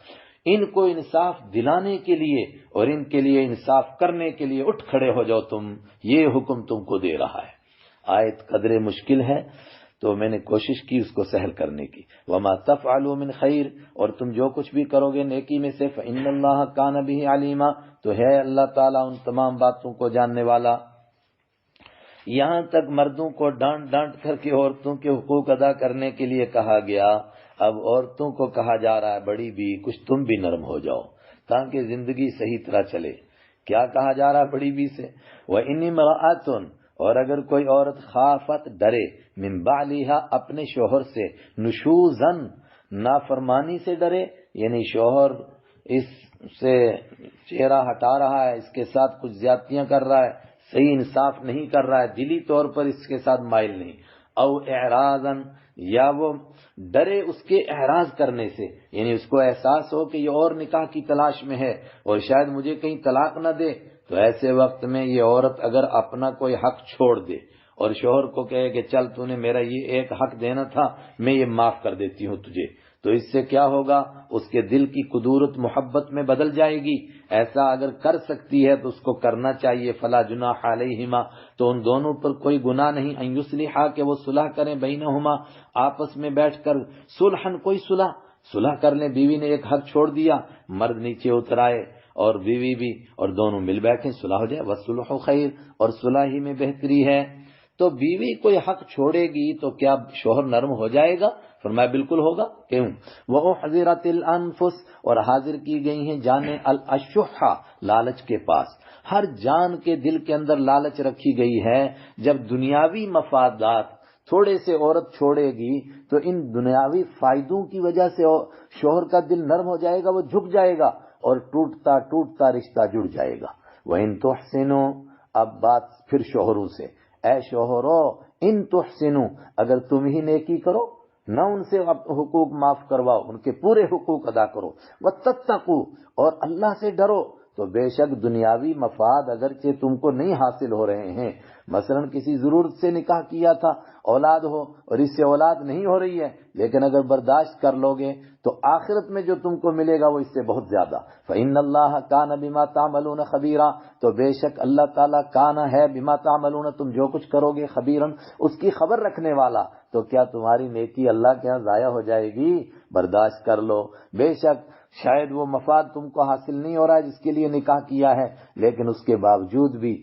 ان کو انصاف دلانے کے لیے اور ان کے لیے انصاف کرنے کے لیے اٹھ کھڑے ہو جاؤ تم، یہ حکم تم کو دے رہا ہے۔ آیت قدرے مشکل ہے تو میں نے کوشش کی اس کو سہل کرنے کی۔ وما تفعلوا من خیر، اور تم جو کچھ بھی کرو گے نیکی میں سے، فإن اللہ کان بہ علیما، تو ہے اللہ تعالیٰ ان تمام باتوں کو جاننے والا۔ یہاں تک مردوں کو ڈانٹ کر کے عورتوں کے حقوق ادا کرنے کے لیے کہا گیا، اب عورتوں کو کہا جا رہا ہے بڑی بھی کچھ تم بھی نرم ہو جاؤ تاکہ زندگی صحیح طرح چلے۔ کیا کہا جا رہا ہے بڑی بھی سے؟ وَإِنِ امْرَأَةٌ، اور اگر کوئی عورت خافت، ڈرے، من بعلها، اپنے شوہر سے، نشوزن، نافرمانی سے ڈرے، یعنی شوہر اس سے چہرہ ہٹا رہا ہے، اس کے ساتھ کچھ زیادتیاں کر رہا ہے، صحیح انصاف نہیں کر رہا ہے، دلی طور پر اس کے ساتھ مائل نہیں، او اعراضن، یا وہ ڈرے اس کے اعراض کرنے سے، یعنی اس کو احساس ہو کہ یہ اور نکاح کی تلاش میں ہے اور شاید مجھے کہیں طلاق نہ دے، تو ایسے وقت میں یہ عورت اگر اپنا کوئی حق چھوڑ دے اور شوہر کو کہے کہ چل تو نے میرا یہ ایک حق دینا تھا، میں یہ معاف کر دیتی ہوں تجھے، تو اس سے کیا ہوگا؟ اس کے دل کی قدورت محبت میں بدل جائے گی۔ ایسا اگر کر سکتی ہے تو اس کو کرنا چاہیے۔ فلا جناح علیہما، تو ان دونوں پر کوئی گناہ نہیں، ان یصلحا، کہ وہ صلح کریں، بینہما، آپس میں بیٹھ کر، صلحن، کوئی صلح کر لیں۔ بیوی نے ایک حق چھوڑ دیا، مرد نیچے اتر آئے اور بیوی بھی، اور دونوں مل بیٹھیں، صلح ہو جائے، والصلح خیر، اور صلح ہی میں بہتری ہے۔ تو بیوی کوئی حق چھوڑے گی تو کیا شوہر نرم ہو جائے گا؟ فرمایا بالکل ہوگا۔ کیوں؟ وَأُحْضِرَتِ الْأَنفُسُ، اور حاضر کی گئی ہیں جانیں، الشح، لالچ کے پاس۔ ہر جان کے دل کے اندر لالچ رکھی گئی ہے۔ جب دنیاوی مفادات تھوڑے سے عورت چھوڑے گی تو ان دنیاوی فائدوں کی وجہ سے شوہر کا دل نرم ہو جائے گا، وہ جھک جائے گا اور ٹوٹتا رشتہ جڑ جائے گا۔ وَإِن تُحْسِنُوا، اب بات پھر شوہروں سے، اے شوہرو، ان تحسنوا، اگر تم ہی نیکی کرو، نہ ان سے حقوق معاف کرواؤ، ان کے پورے حقوق ادا کرو، وتتقوا، اور اللہ سے ڈرو، تو بے شک دنیاوی مفاد اگرچہ تم کو نہیں حاصل ہو رہے ہیں، مثلا کسی ضرورت سے نکاح کیا تھا، اولاد ہو اور اس سے اولاد نہیں ہو رہی ہے، لیکن اگر برداشت کر لو گے تو آخرت میں جو تم کو ملے گا وہ اس سے بہت زیادہ۔ فإن اللہ کان بما تعملون خبیرا، تو بے شک اللہ تعالیٰ کان ہے، بما تعملون، تم جو کچھ کرو گے، خبیرن، اس کی خبر رکھنے والا۔ تو کیا تمہاری نیکی اللہ کے ہاں ضائع ہو جائے گی؟ برداشت کر لو، بے شک شاید وہ مفاد تم کو حاصل نہیں ہو رہا ہے جس کے لیے نکاح کیا ہے، لیکن اس کے باوجود بھی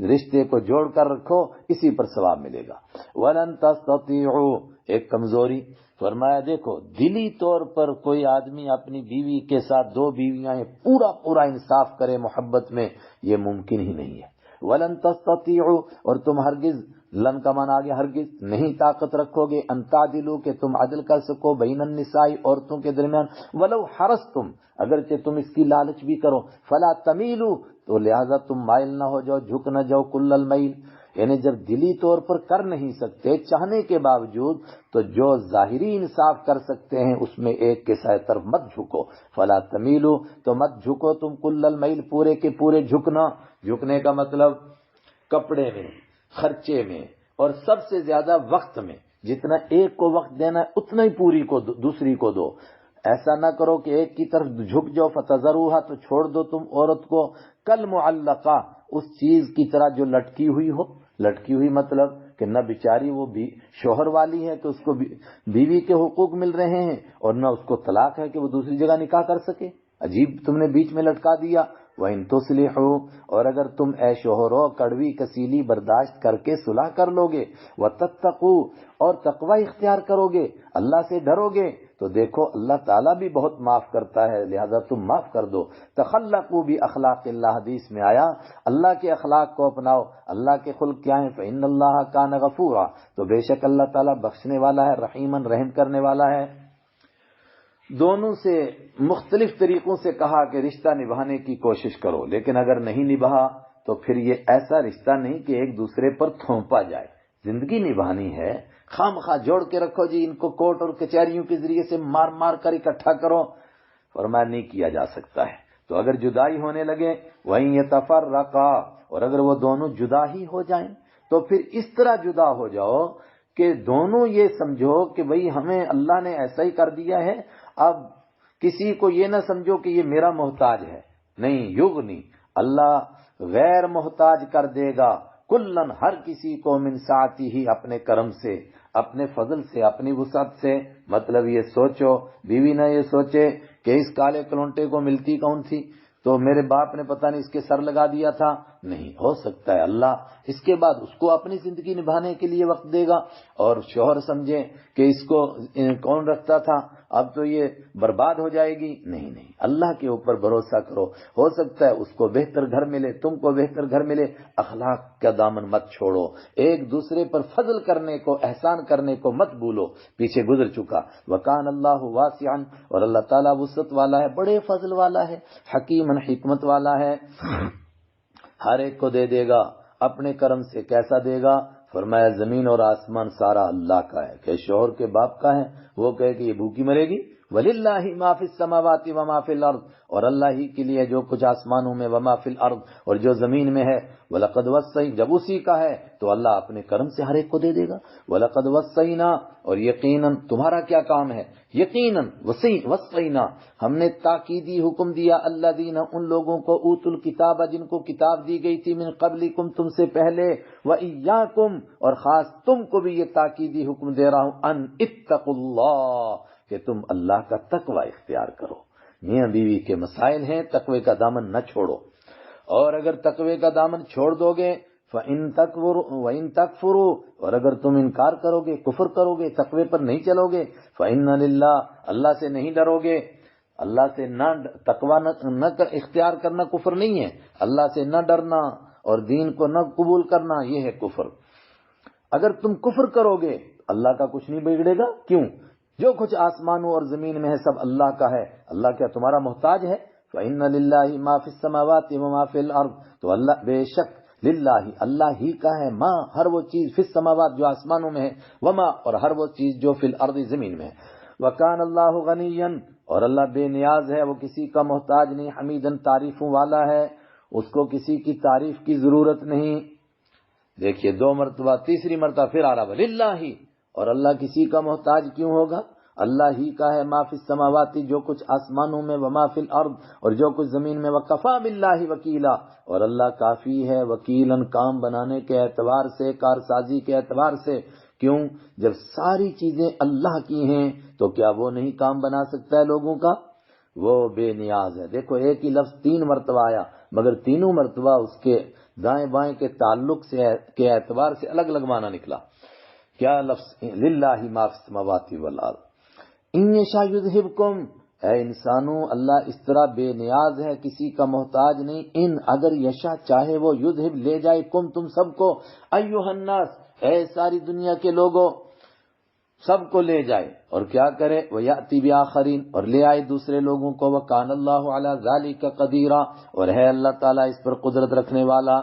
رشتے کو جوڑ کر رکھو، اسی پر ثواب ملے گا۔ وَلَن تَسْتَطِيعُوا، ایک کمزوری، فرمایا دیکھو دلی طور پر کوئی آدمی اپنی بیوی کے ساتھ، دو بیویاں ہیں، پورا انصاف کرے محبت میں، یہ ممکن ہی نہیں ہے۔ وَلَن تَسْتَطِيعُوا، اور تم ہرگز، لن کا معنی آگے ہرگز نہیں طاقت رکھو گے، ان تعدلوا، کہ تم عدل کر سکو، بین النساء، عورتوں کے درمیان، ولو حرصتم، اگرچہ تم اس کی لالچ بھی کرو، فلا تمیلوا، تو لہذا تم مائل نہ ہو جاؤ، جھک نہ جاؤ، کل المیل، یعنی جب دلی طور پر کر نہیں سکتے چاہنے کے باوجود، تو جو ظاہری انصاف کر سکتے ہیں اس میں ایک کے سائے طرف مت جھکو. فلا تمیلو، تو مت جھکو تم کل المیل، پورے کے پورے جھکنا. جھکنے کا مطلب کپڑے میں، خرچے میں، اور سب سے زیادہ وقت میں. جتنا ایک کو وقت دینا ہے اتنا ہی پوری کو دوسری کو دو. ایسا نہ کرو کہ ایک کی طرف جھک جاؤ، فتذروها، تو چھوڑ دو تم عورت کو کل معلقہ، اس چیز کی طرح جو لٹکی ہوئی ہو. لٹکی ہوئی مطلب کہ نہ بیچاری وہ شوہر والی ہے کہ اس کو بیوی کے حقوق مل رہے ہیں، اور نہ اس کو طلاق ہے کہ وہ دوسری جگہ نکاح کر سکے. عجیب تم نے بیچ میں لٹکا دیا. وَإِن تُصْلِحُوا، اور اگر تم اے شوہرو کڑوی کسیلی برداشت کر کے صلح کر لو گے، وَتَتَّقُوا، اور تقوی اختیار کرو گے، اللہ سے ڈرو گے، تو دیکھو اللہ تعالیٰ بھی بہت معاف کرتا ہے، لہذا تم معاف کر دو. تخلقوا بِأَخْلَاقِ اللَّهِ، حدیث میں آیا اللہ کے اخلاق کو اپناؤ. اللہ کے خلق کیا ہیں؟ فَإِنَّ اللَّهَ كَانَ غَفُورًا، تو بے شک اللہ تعالیٰ بخشنے والا ہے، رحیماً، رحم کرنے والا ہے. دونوں سے مختلف طریقوں سے کہا کہ رشتہ نبھانے کی کوشش کرو، لیکن اگر نہیں نبھا تو پھر یہ ایسا رشتہ نہیں کہ ایک دوسرے پر تھوپا جائے. زندگی نبھانی ہے، خام خواہ جوڑ کے رکھو جی، ان کو کورٹ اور کچہریوں کے ذریعے سے مار مار کر اکٹھا کرو، فرمایا نہیں کیا جا سکتا ہے. تو اگر جدائی ہونے لگے وہیں یتفرقا، اور اگر وہ دونوں جدا ہی ہو جائیں تو پھر اس طرح جدا ہو جاؤ کہ دونوں یہ سمجھو کہ بھئی ہمیں اللہ نے ایسا ہی کر دیا ہے، اب کسی کو یہ نہ سمجھو کہ یہ میرا محتاج ہے. نہیں، یغنی، اللہ غیر محتاج کر دے گا، کلن، ہر کسی کو، من سعتی ہی، اپنے کرم سے، اپنے فضل سے، اپنی وسعت سے. مطلب یہ سوچو، بیوی نہ یہ سوچے کہ اس کالے کلونٹے کو ملتی کون تھی، تو میرے باپ نے پتہ نہیں اس کے سر لگا دیا تھا. نہیں ہو سکتا ہے اللہ اس کے بعد اس کو اپنی زندگی نبھانے کے لیے وقت دے گا، اور شوہر سمجھے کہ اس کو کون رکھتا تھا، اب تو یہ برباد ہو جائے گی. نہیں نہیں، اللہ کے اوپر بھروسہ کرو، ہو سکتا ہے اس کو بہتر گھر ملے، تم کو بہتر گھر ملے. اخلاق کا دامن مت چھوڑو، ایک دوسرے پر فضل کرنے کو، احسان کرنے کو مت بھولو، پیچھے گزر چکا. وکان اللہ واسعا، اور اللہ تعالیٰ وسعت والا ہے، بڑے فضل والا ہے، حکیماً، حکمت والا ہے. ہر ایک کو دے دے گا اپنے کرم سے. کیسا دے گا؟ فرمایا زمین اور آسمان سارا اللہ کا ہے. کہ شوہر کے باپ کا ہے، وہ کہے کہ یہ بھوکی مرے گی. وَلِلَّهِ مَا فِي السَّمَاوَاتِ وَمَا فِي الْأَرْضِ، اور اللہ ہی کے لیے جو کچھ آسمانوں میں، وَمَا فِي الْأَرْضِ، اور جو زمین میں ہے. وَلَقَدْ وَصَّيْنَا، جب اسی کا ہے تو اللہ اپنے کرم سے ہر ایک کو دے دے گا. وَلَقَدْ وَصَّيْنَا، اور یقیناً تمہارا کیا کام ہے؟ یقیناً وصینا، ہم نے تاکیدی حکم دیا، الذین، ان لوگوں کو، اوتوا الکتاب، جن کو کتاب دی گئی تھی، من قبلکم، تم سے پہلے، وایاکم، اور خاص تم کو بھی یہ تاکیدی حکم دے رہا ہوں، ان اتقوا اللہ، کہ تم اللہ کا تقوی اختیار کرو. میاں بیوی کے مسائل ہیں، تقوی کا دامن نہ چھوڑو. اور اگر تقوی کا دامن چھوڑ دو گے، فَإِن تَكْفُرُوا وَإِن تَكْفُرُوا، اور اگر تم انکار کرو گے، کفر کرو گے، تقوی پر نہیں چلو گے، فَإِنَّ لِلَّهِ، اللہ سے نہیں ڈرو گے، اللہ سے نہ تقوی نہ اختیار کرنا کفر نہیں ہے، اللہ سے نہ ڈرنا اور دین کو نہ قبول کرنا یہ ہے کفر. اگر تم کفر کرو گے اللہ کا کچھ نہیں بگڑے گا. کیوں؟ جو کچھ آسمانوں اور زمین میں ہے سب اللہ کا ہے. اللہ کیا تمہارا محتاج ہے؟ فَإِنَّ لِلَّهِ مَا فِي السَّمَاوَاتِ وَمَا فِي الْأَرْضِ، تو اللہ بے شک للہ، اللہ ہی کا ہے، ما، ہر وہ چیز، فی السماوات، جو آسمانوں میں ہے، وما، اور ہر وہ چیز جو فی الارض، زمین میں ہے. وکان اللہ غنیا، اور اللہ بے نیاز ہے، وہ کسی کا محتاج نہیں، حمیدن، تعریفوں والا ہے، اس کو کسی کی تعریف کی ضرورت نہیں. دیکھیے 2 مرتبہ، تیسری مرتبہ پھر آ رہا للہ، اور اللہ کسی کا محتاج کیوں ہوگا؟ اللہ ہی کا ہے، ما فی السماوات، جو کچھ آسمانوں میں، وما فی الارض، اور جو کچھ زمین میں. وکفا باللہ وکیلا، اور اللہ کافی ہے وکیلاً، کام بنانے کے اعتبار سے، کارسازی کے اعتبار سے. کیوں؟ جب ساری چیزیں اللہ کی ہیں تو کیا وہ نہیں کام بنا سکتا ہے لوگوں کا؟ وہ بے نیاز ہے. دیکھو ایک ہی لفظ 3 مرتبہ آیا، مگر تینوں مرتبہ اس کے دائیں بائیں کے تعلق سے کے اعتبار سے الگ الگ معنی نکلا. کیا لفظ؟ للہ ما فی السماوات والارض. ان یشاء یذہبکم، اے انسانوں، اللہ اس طرح بے نیاز ہے، کسی کا محتاج نہیں. ان، اگر یشاء چاہے وہ، یذہب، لے جائے، کم، تم سب کو، ایھا الناس، اے ساری دنیا کے لوگوں، سب کو لے جائے. اور کیا کرے؟ وَيَأْتِ بِآخَرِينَ، اور لے آئے دوسرے لوگوں کو. وَكَانَ اللَّهُ عَلَى ذَلِكَ قَدِيرًا، اور ہے اللہ تعالیٰ اس پر قدرت رکھنے والا.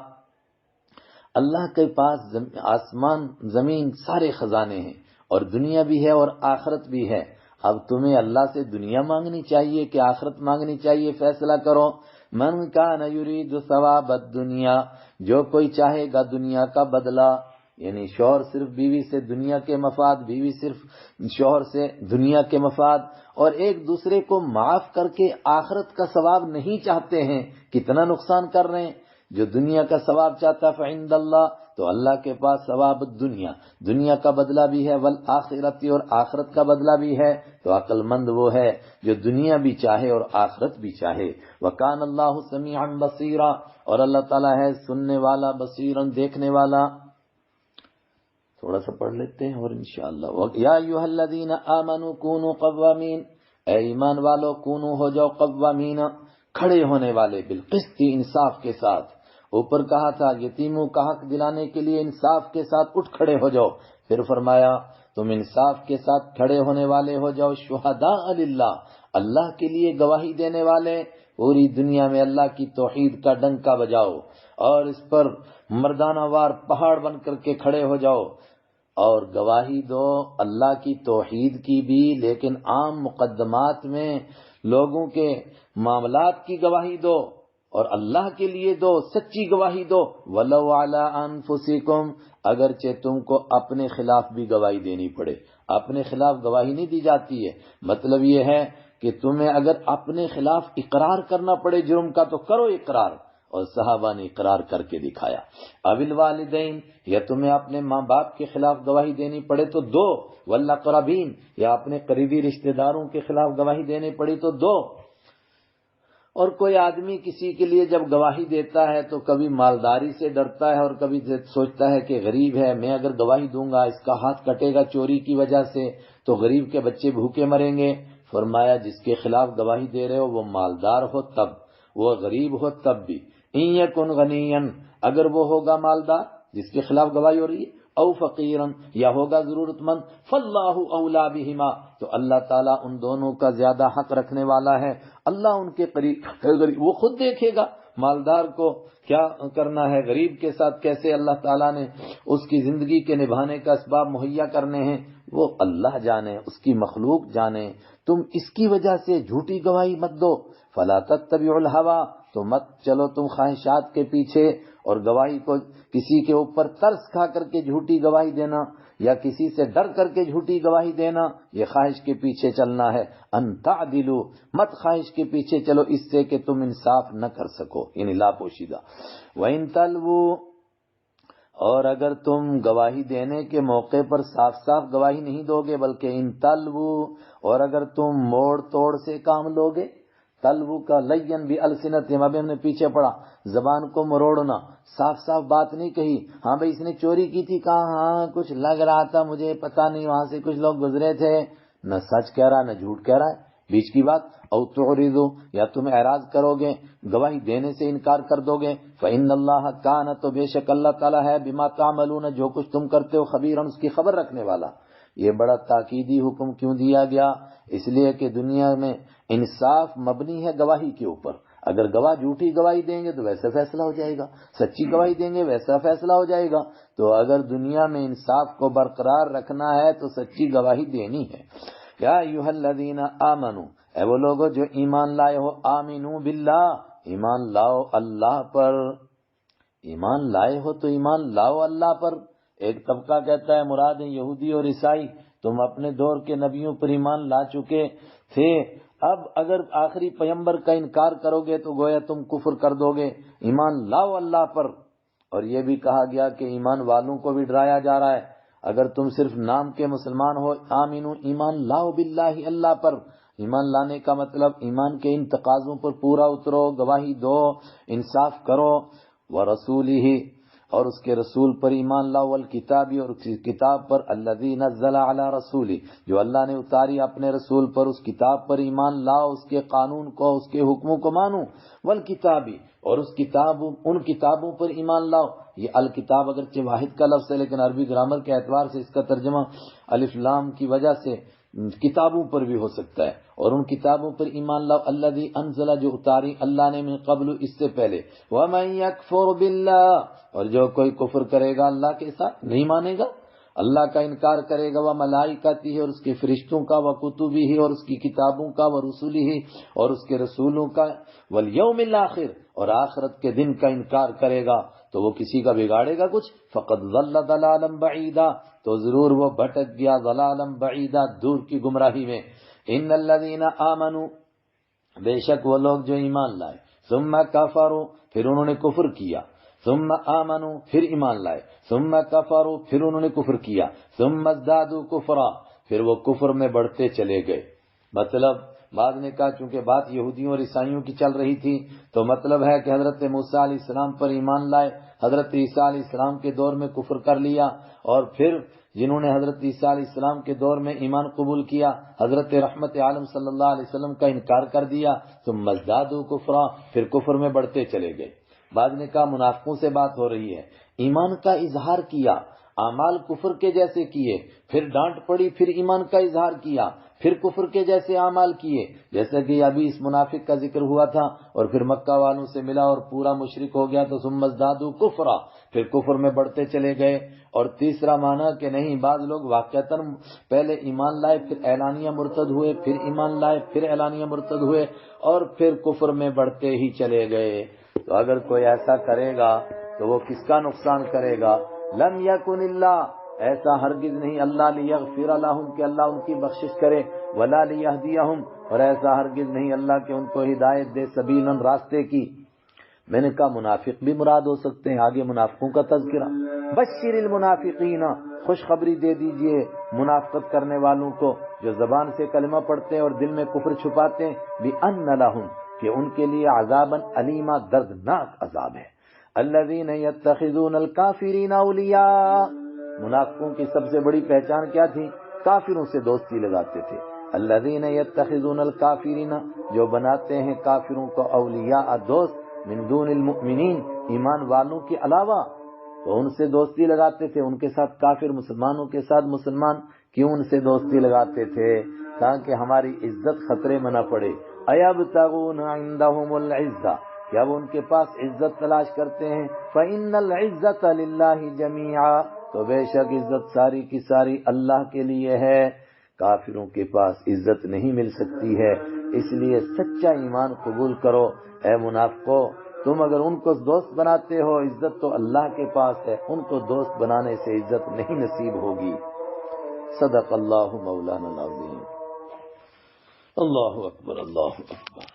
اللہ کے پاس آسمان زمین سارے خزانے ہیں اور دنیا بھی ہے اور آخرت بھی ہے. اب تمہیں اللہ سے دنیا مانگنی چاہیے کہ آخرت مانگنی چاہیے؟ فیصلہ کرو. من کان یرید ثواب الدنیا، جو کوئی چاہے گا دنیا کا بدلہ، یعنی شوہر صرف بیوی سے دنیا کے مفاد، بیوی صرف شوہر سے دنیا کے مفاد، اور ایک دوسرے کو معاف کر کے آخرت کا ثواب نہیں چاہتے ہیں، کتنا نقصان کر رہے ہیں. جو دنیا کا ثواب چاہتا ہے فعند اللہ، تو اللہ کے پاس ثواب الدنیا، دنیا کا بدلہ بھی ہے، والآخرت، اور آخرت کا بدلہ بھی ہے. تو عقل مند وہ ہے جو دنیا بھی چاہے اور آخرت بھی چاہے. وکان اللہ سمیعا بصیرا، اور اللہ تعالیٰ ہے سننے والا، بصیرا دیکھنے والا. تھوڑا سا پڑھ لیتے ہیں اور انشاءاللہ. یا ایھا الذین آمنوا کونوا قوامین، اے ایمان والو کونوا ہو جاؤ قوامین، کھڑے ہونے والے، بالقسط انصاف کے ساتھ. اوپر کہا تھا یتیموں کا حق دلانے کے لیے انصاف کے ساتھ اٹھ کھڑے ہو جاؤ، پھر فرمایا تم انصاف کے ساتھ کھڑے ہونے والے ہو جاؤ. شہداء للہ، اللہ کے لیے گواہی دینے والے. پوری دنیا میں اللہ کی توحید کا ڈنکا بجاؤ اور اس پر مردانہ وار پہاڑ بن کر کے کھڑے ہو جاؤ اور گواہی دو اللہ کی توحید کی بھی، لیکن عام مقدمات میں لوگوں کے معاملات کی گواہی دو اور اللہ کے لیے دو، سچی گواہی دو. وَلَوْ عَلَىٰ أَنفُسِكُمْ، اگرچہ تم کو اپنے خلاف بھی گواہی دینی پڑے. اپنے خلاف گواہی نہیں دی جاتی ہے، مطلب یہ ہے کہ تمہیں اگر اپنے خلاف اقرار کرنا پڑے جرم کا تو کرو اقرار، اور صحابہ نے اقرار کر کے دکھایا. اوِل والدین، یا تمہیں اپنے ماں باپ کے خلاف گواہی دینی پڑے تو دو. والاقربین، یا اپنے قریبی رشتہ داروں کے خلاف گواہی دینی پڑی تو دو. اور کوئی آدمی کسی کے لیے جب گواہی دیتا ہے تو کبھی مالداری سے ڈرتا ہے اور کبھی سوچتا ہے کہ غریب ہے، میں اگر گواہی دوں گا اس کا ہاتھ کٹے گا چوری کی وجہ سے تو غریب کے بچے بھوکے مریں گے. فرمایا جس کے خلاف گواہی دے رہے ہو وہ مالدار ہو تب، وہ غریب ہو تب بھی. ان یکن غنیا، اگر وہ ہوگا مالدار جس کے خلاف گواہی ہو رہی ہے، او فقیرا، یا ہوگا ضرورت مند، فاللہ اولا بہما، تو اللہ تعالیٰ ان دونوں کا زیادہ حق رکھنے والا ہے. اللہ ان کے قریب، وہ خود دیکھے گا مالدار کو کیا کرنا ہے، غریب کے ساتھ کیسے اللہ تعالیٰ نے اس کی زندگی کے نبھانے کا اسباب مہیا کرنے ہیں، وہ اللہ جانے، اس کی مخلوق جانے. تم اس کی وجہ سے جھوٹی گواہی مت دو. فلا تتبعوا الہوی، تو مت چلو تم خواہشات کے پیچھے اور گواہی کو کسی کے اوپر ترس کھا کر کے جھوٹی گواہی دینا یا کسی سے ڈر کر کے جھوٹی گواہی دینا، یہ خواہش کے پیچھے چلنا ہے. ان تعدلوا، مت خواہش کے پیچھے چلو اس سے کہ تم انصاف نہ کر سکو، یعنی لا پوشیدہ. وَإِن تَلْوُوا، اور اگر تم گواہی دینے کے موقع پر صاف صاف گواہی نہیں دو گے بلکہ ان تلوو، اور اگر تم موڑ توڑ سے کام لوگے، تلوو کا لین بھی السنتہم، ابھی ہم نے پیچھے پڑھا زبان کو مروڑنا، صاف صاف بات نہیں کہی. ہاں بھئی اس نے چوری کی تھی، کہا ہاں کچھ لگ رہا تھا مجھے پتہ نہیں، وہاں سے کچھ لوگ گزرے تھے. نہ سچ کہہ رہا نہ جھوٹ کہہ رہا ہے، بیچ کی بات. او تعرضوا، یا تم اعراض کرو گے، گواہی دینے سے انکار کر دو گے. فإن اللہ کان، تو بے شک اللہ تعالیٰ ہے، بما تعملون، جو کچھ تم کرتے ہو، خبیرا، اس کی خبر رکھنے والا. یہ بڑا تاکیدی حکم کیوں دیا گیا؟ اس لیے کہ دنیا میں انصاف مبنی ہے گواہی کے اوپر. اگر گواہ جھوٹی گواہی دیں گے تو ویسا فیصلہ ہو جائے گا، سچی گواہی دیں گے ویسا فیصلہ ہو جائے گا. تو اگر دنیا میں انصاف کو برقرار رکھنا ہے تو سچی گواہی دینی ہے. یا ایھا الذین آمنوا، اے وہ لوگو جو ایمان لائے ہو، آمنو باللہ، ایمان لاؤ اللہ پر. ایمان لائے ہو تو ایمان لاؤ اللہ پر. ایک طبقہ کہتا ہے مراد یہودی اور عیسائی، تم اپنے دور کے نبیوں پر ایمان لا چکے تھے، اب اگر آخری پیغمبر کا انکار کرو گے تو گویا تم کفر کر دو گے. ایمان لاؤ اللہ پر. اور یہ بھی کہا گیا کہ ایمان والوں کو بھی ڈرایا جا رہا ہے، اگر تم صرف نام کے مسلمان ہو، آمینو، ایمان لاؤ باللہ، اللہ پر. ایمان لانے کا مطلب ایمان کے ان تقاضوں پر پورا اترو، گواہی دو، انصاف کرو. ورسولہ، اور اس کے رسول پر ایمان لاؤ، والکتابی، اور اس کتاب پر، الذی نزل علی رسولہ، جو اللہ نے اتاری اپنے رسول پر، اس کتاب پر ایمان لاؤ، اس کے قانون کو، اس کے حکموں کو مانو. والکتابی، اور ان کتابوں پر ایمان لاؤ. یہ الکتاب اگرچہ واحد کا لفظ ہے لیکن عربی گرامر کے اعتبار سے اس کا ترجمہ الف لام کی وجہ سے کتابوں پر بھی ہو سکتا ہے، اور ان کتابوں پر ایمان لاؤ الذی انزل جو اتاری اللہ نے من قبل اس سے پہلے، ومن یکفر باللہ اور جو کوئی کفر کرے گا اللہ کے ساتھ، نہیں مانے گا اللہ کا، انکار کرے گا، وہ ملائکتہ اور اس کے فرشتوں کا، وہ کتبہ اور اس کی کتابوں کا، وہ رسولہ اور اس کے رسولوں کا، والیوم الآخر اور آخرت کے دن کا انکار کرے گا، تو وہ کسی کا بگاڑے گا کچھ، فقد ضل ضلالا بعیدا تو ضرور وہ بھٹک گیا، ضلالا بعیدا دور کی گمراہی میں۔ ان الذین آمنوا بے شک وہ لوگ جو ایمان لائے، ثم کفروا پھر انہوں نے کفر کیا، ثم آمنوا پھر ایمان لائے، ثم کفروا پھر انہوں نے کفر کیا، ثم ازدادوا کفرا پھر وہ کفر میں بڑھتے چلے گئے۔ مطلب بعد نے کہا چونکہ بات یہودیوں اور عیسائیوں کی چل رہی تھی تو مطلب ہے کہ حضرت موسیٰ علیہ السلام پر ایمان لائے، حضرت عیسیٰ علیہ السلام کے دور میں کفر کر لیا، اور پھر جنہوں نے حضرت عیسیٰ علیہ السلام کے دور میں ایمان قبول کیا، حضرت رحمت عالم صلی اللہ علیہ وسلم کا انکار کر دیا، ثم ازدادوا کفرا پھر کفر میں بڑھتے چلے گئے۔ بعد نے کہا منافقوں سے بات ہو رہی ہے، ایمان کا اظہار کیا، اعمال کفر کے جیسے کیے، پھر ڈانٹ پڑی، پھر ایمان کا اظہار کیا، پھر کفر کے جیسے اعمال کیے، جیسے کہ ابھی اس منافق کا ذکر ہوا تھا، اور پھر مکہ والوں سے ملا اور پورا مشرک ہو گیا تو ثم ازدادوا کفرا پھر کفر میں بڑھتے چلے گئے۔ اور تیسرا معنی کہ نہیں، بعض لوگ واقعتاً پہلے ایمان لائے پھر اعلانیہ مرتد ہوئے، پھر ایمان لائے پھر اعلانیہ مرتد ہوئے، اور پھر کفر میں بڑھتے ہی چلے گئے۔ تو اگر کوئی ایسا کرے گا تو وہ کس کا نقصان کرے گا؟ لم یکن اللہ ایسا ہرگز نہیں اللہ لیغفر لہم کہ اللہ ان کی بخشش کرے، ولا لیہدیہم اور ایسا ہرگز نہیں اللہ کہ ان کو ہدایت دے، سبیلاً راستے کی۔ میں نے کہا منافق بھی مراد ہو سکتے ہیں، آگے منافقوں کا تذکرہ، بشر المنافقین خوشخبری دے دیجئے منافقت کرنے والوں کو جو زبان سے کلمہ پڑھتے ہیں اور دل میں کفر چھپاتے ہیں، بِأَنَّ لَهُمْ کہ ان کے لیے عذاباً علیما دردناک عذاب ہے۔ الذین یتخذون الکافرین اولیاء منافقوں کی سب سے بڑی پہچان کیا تھی؟ کافروں سے دوستی لگاتے تھے۔ الذین یتخذون الکافرین جو بناتے ہیں کافروں کو اولیاء دوست، من دون المؤمنین ایمان والوں کے علاوہ، تو ان سے دوستی لگاتے تھے، ان کے ساتھ کافر مسلمانوں کے ساتھ مسلمان کیوں ان سے دوستی لگاتے تھے؟ تاکہ ہماری عزت خطرے میں نہ پڑے۔ ایبتغون عندهم العزہ کیا وہ ان کے پاس عزت تلاش کرتے ہیں؟ فإن العزت للہ جمیعا تو بے شک عزت ساری کی ساری اللہ کے لیے ہے۔ کافروں کے پاس عزت نہیں مل سکتی ہے، اس لیے سچا ایمان قبول کرو۔ اے منافقو تم اگر ان کو دوست بناتے ہو عزت تو اللہ کے پاس ہے، ان کو دوست بنانے سے عزت نہیں نصیب ہوگی۔ صدق اللہ مولانا العظیم۔ اللہ اکبر اللہ اکبر۔